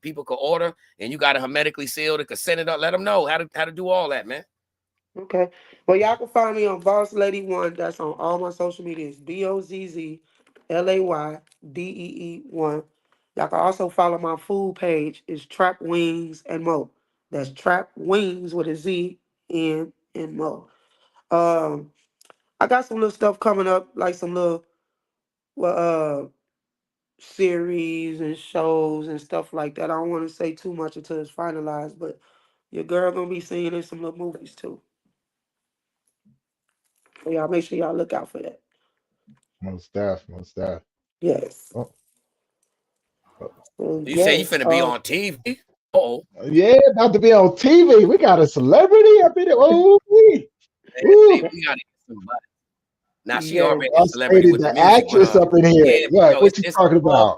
people could order and you got it hermetically sealed, it could send it up. Let them know how to do all that, man. Okay. Well, y'all can find me on Bozz Lay Dee 1. That's on all my social medias. BozzLaydee1. Y'all can also follow my food page. It's Trap Wings and Mo. That's Trap Wings with a Z and Mo. I got some little stuff coming up, like some little series and shows and stuff like that. I don't want to say too much until it's finalized, but your girl gonna be seeing in some little movies too. So y'all make sure y'all look out for that. Most deaf. Yes. Oh. You say you finna be on TV? Oh. Yeah, about to be on TV. We got a celebrity up in it. Oh, we gotta get somebody. Now she already a celebrity with the music. Actress up in here. Yeah, what you talking about?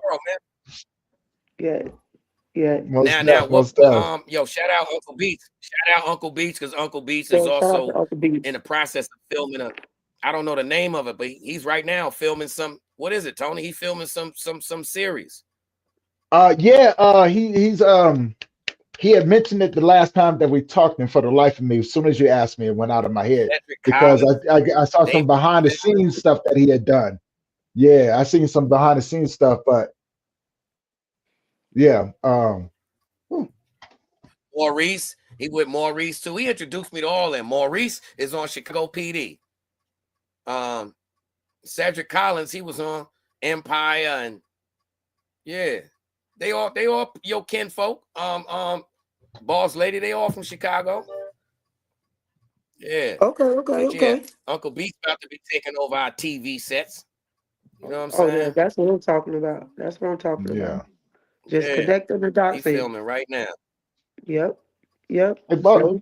World, yeah. Most deaf. Yo, shout out Uncle Beats. Shout out Uncle Beats, because Uncle Beats is also in the process of filming I don't know the name of it, but he's right now filming some. What is it, Tony? He's filming some series. He had mentioned it the last time that we talked, and for the life of me, as soon as you asked me, it went out of my head Cedric because Collins, I saw some David behind the Smith, scenes stuff that he had done. Yeah, I seen some behind the scenes stuff, but yeah, Maurice. He with Maurice too. He introduced me to all of them. Maurice is on Chicago PD. Cedric Collins, he was on Empire, and yeah, they all your kinfolk. Bozz Lay Dee, they all from Chicago. Yeah. Okay. But yeah, Uncle B's about to be taking over our TV sets. You know what I'm Oh yeah, saying? that's what I'm talking about. That's what I'm talking yeah. about. Just Yeah. connecting the He dots. filming right now. Yep. Hey, So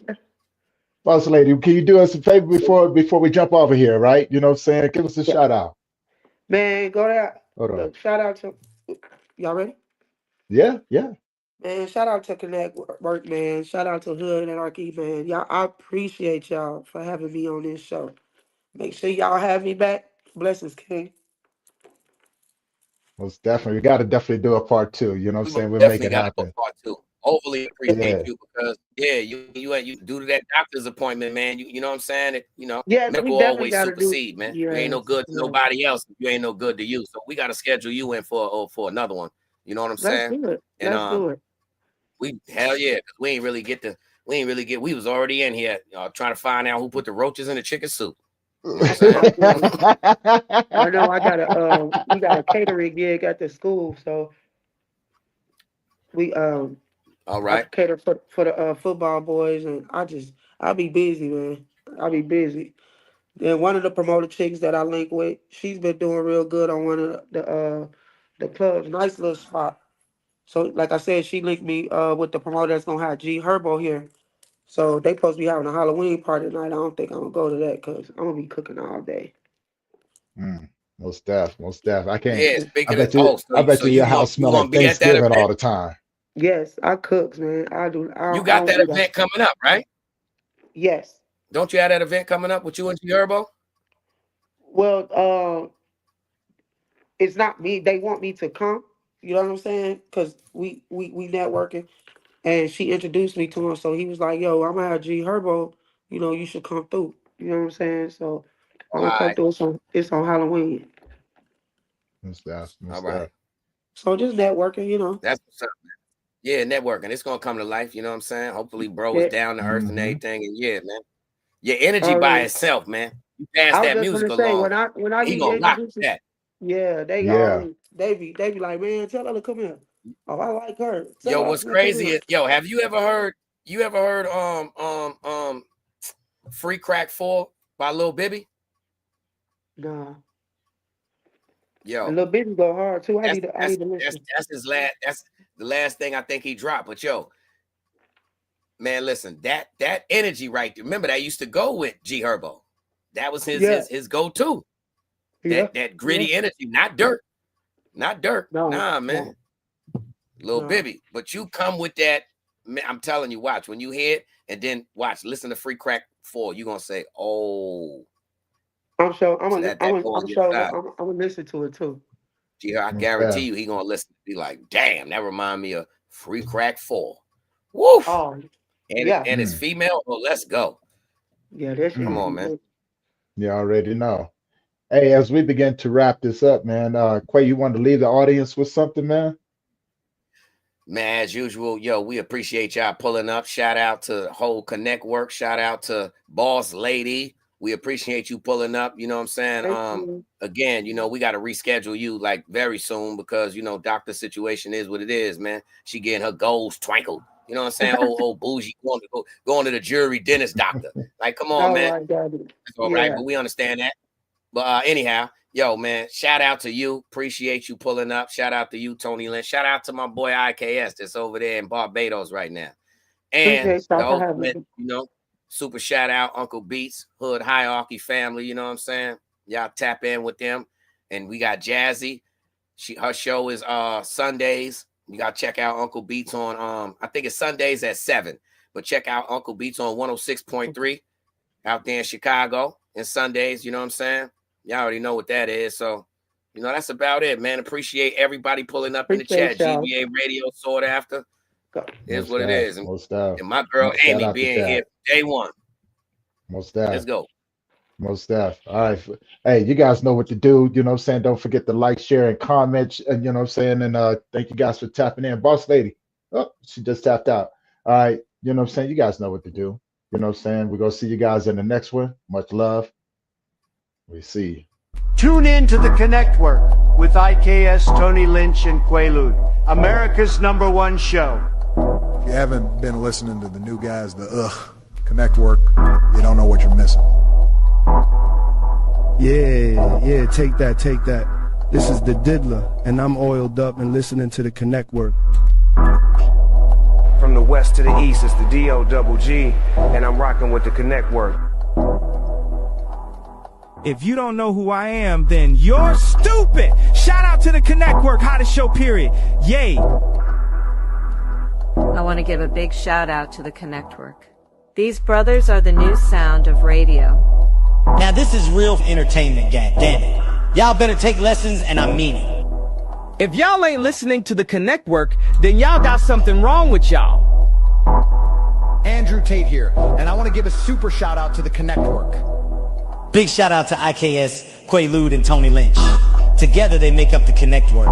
Boss Lady, can you do us a favor before we jump over here, right? You know what I'm saying? Give us a yeah. shout out. Man, go there. Hold on. Look, shout out to y'all ready? Yeah. Man, shout out to Connect Work, man. Shout out to Hood and Anarchy, man. Y'all, I appreciate y'all for having me on this show. Make sure y'all have me back. Blessings, King. Most definitely. We got to definitely do a part two. You know what I'm We saying? We'll make definitely it got to go happen. part two. Overly appreciate Yeah. you because you due to that doctor's appointment, man. You know what I'm saying? Yes, we Medical definitely always got to do. supersede, man. You ain't no Yes, good to yes. nobody else. You ain't no good to you. So we got to schedule you in for another one. You know what I'm Let's saying? do it. And Let's do it. hell yeah, because we ain't really get. We was already in here trying to find out who put the roaches in the chicken soup. You know what I'm saying? I know. I got a we got a catering gig at the school, so we All I right. cater for the football boys, and I'll be busy, man. I'll be busy. Then one of the promoter chicks that I link with, she's been doing real good on one of the clubs. Nice little spot. So like I said, she linked me with the promoter that's gonna have G Herbo here. So they supposed to be having a Halloween party tonight. I don't think I'm gonna go to that because I'm gonna be cooking all day. Most def. I can't. Yeah. I Speaking of bet you. I bet so you your house you smell gonna like be at that Thanksgiving all event? the time. Yes, I cooks, man. I do. You I got don't that do that. event coming up, right? Yes. Don't you have that event coming up with you and G Herbo? Well, it's not me. They want me to come. You know what I'm saying? Because we networking, and she introduced me to him. So he was like, "Yo, I'm gonna have G Herbo. You know, you should come through." You know what I'm saying? So I'm All gonna come right. through. It's on Halloween. Most def. All Most right. def. So just networking, you know. That's what's up, man. Yeah, networking. It's gonna come to life. You know what I'm saying? Hopefully, bro is Yeah. down to earth and Mm-hmm. everything. And yeah, man. Your energy by Already. itself, man. You pass I was that just music gonna say along, when I he be gonna rock with introducing, that. yeah, Yeah. they be like, man, tell her to come here. Oh, I like her. Yo, Tell her, what's man, come crazy here. is, have you ever heard Free Crack 4 by Lil Bibby? Nah. And Yo, little baby go hard too. I that's need to that's that's listen. that's his last. That's the last thing I think he dropped. But yo, man, listen, that energy right there. Remember that used to go with G Herbo. That was Yeah, his go-to. yeah, That yeah. gritty energy, not dirt. No, Nah, man. no, Lil no. Bibby. But you come with that, man, I'm telling you, watch. When you hear it, and then watch, listen to Free Crack 4, you're gonna say, oh, I'm sure. that go on I'm your sure. side. I'm gonna listen to it too. Yeah, I Most guarantee def. you he gonna listen. Be like, damn, that remind me of Free Crack 4. Woof. Oh, yeah, And it's Mm, female. Oh, let's go. yeah. That shit Come gonna mm. be on, man. good. You already know. Hey, as we begin to wrap this up, man, Quay, you want to leave the audience with something, man? Man, as usual, yo, we appreciate y'all pulling up. Shout out to the whole Connect Work. Shout out to Bozz Lay Dee. We appreciate you pulling up. You know what I'm saying? Thank you. Again, we got to reschedule you like very soon because doctor situation is what it is, man. She getting her goals twinkled. You know what I'm saying? Old bougie going to the jury dentist doctor. Like, come on, All man. right, Daddy. That's all right, Yeah. but we understand that. But anyhow, yo, man, shout out to you. Appreciate you pulling up. Shout out to you, Tony Lynch. Shout out to my boy IKS that's over there in Barbados right now. And Appreciate the y'all for having ultimate, me. super shout out, Uncle Beats, Hood Hierarchy family. You know what I'm saying? Y'all tap in with them. And we got Jazzy. Her show is Sundays. You gotta check out Uncle Beats on I think it's Sundays at 7. But check out Uncle Beats on 106.3 out there in Chicago and Sundays, you know what I'm saying? Y'all already know what that is. So You know, that's about it, man. Appreciate everybody pulling up in the chat. Appreciate y'all. GBA Radio sought after. Here's Most what it deaf, is. And most deaf. my girl Shout Amy out to being Chad. here day one. Most deaf. Let's go. Most deaf. All right. Hey, you guys know what to do. You know what I'm saying? Don't forget to like, share, and comment. And you know what I'm saying? And thank you guys for tapping in. Boss Lady. Oh, she just tapped out. All right. You know what I'm saying? You guys know what to do. You know what I'm saying? We're going to see you guys in the next one. Much love. We see you. Tune in to the Connect Work with IKS, Tony Lynch, and Quaalude, America's #1 show. If you haven't been listening to the new guys, the Connect Work, you don't know what you're missing. Yeah, take that, take that. This is the Diddler, and I'm oiled up and listening to the Connect Work. From the west to the east, it's the D-O-double-G, and I'm rocking with the Connect Work. If you don't know who I am, then you're stupid. Shout out to the Connect Work, hottest show, period. Yay. I want to give a big shout out to the Connect Work. These brothers are the new sound of radio. Now this is real entertainment, gang. Damn it. Y'all better take lessons, and I mean it. If y'all ain't listening to the Connect Work, then y'all got something wrong with y'all. Andrew Tate here, and I want to give a super shout out to the Connect Work. Big shout out to IKS, Quaalude, and Tony Lynch. Together they make up the Connect Work.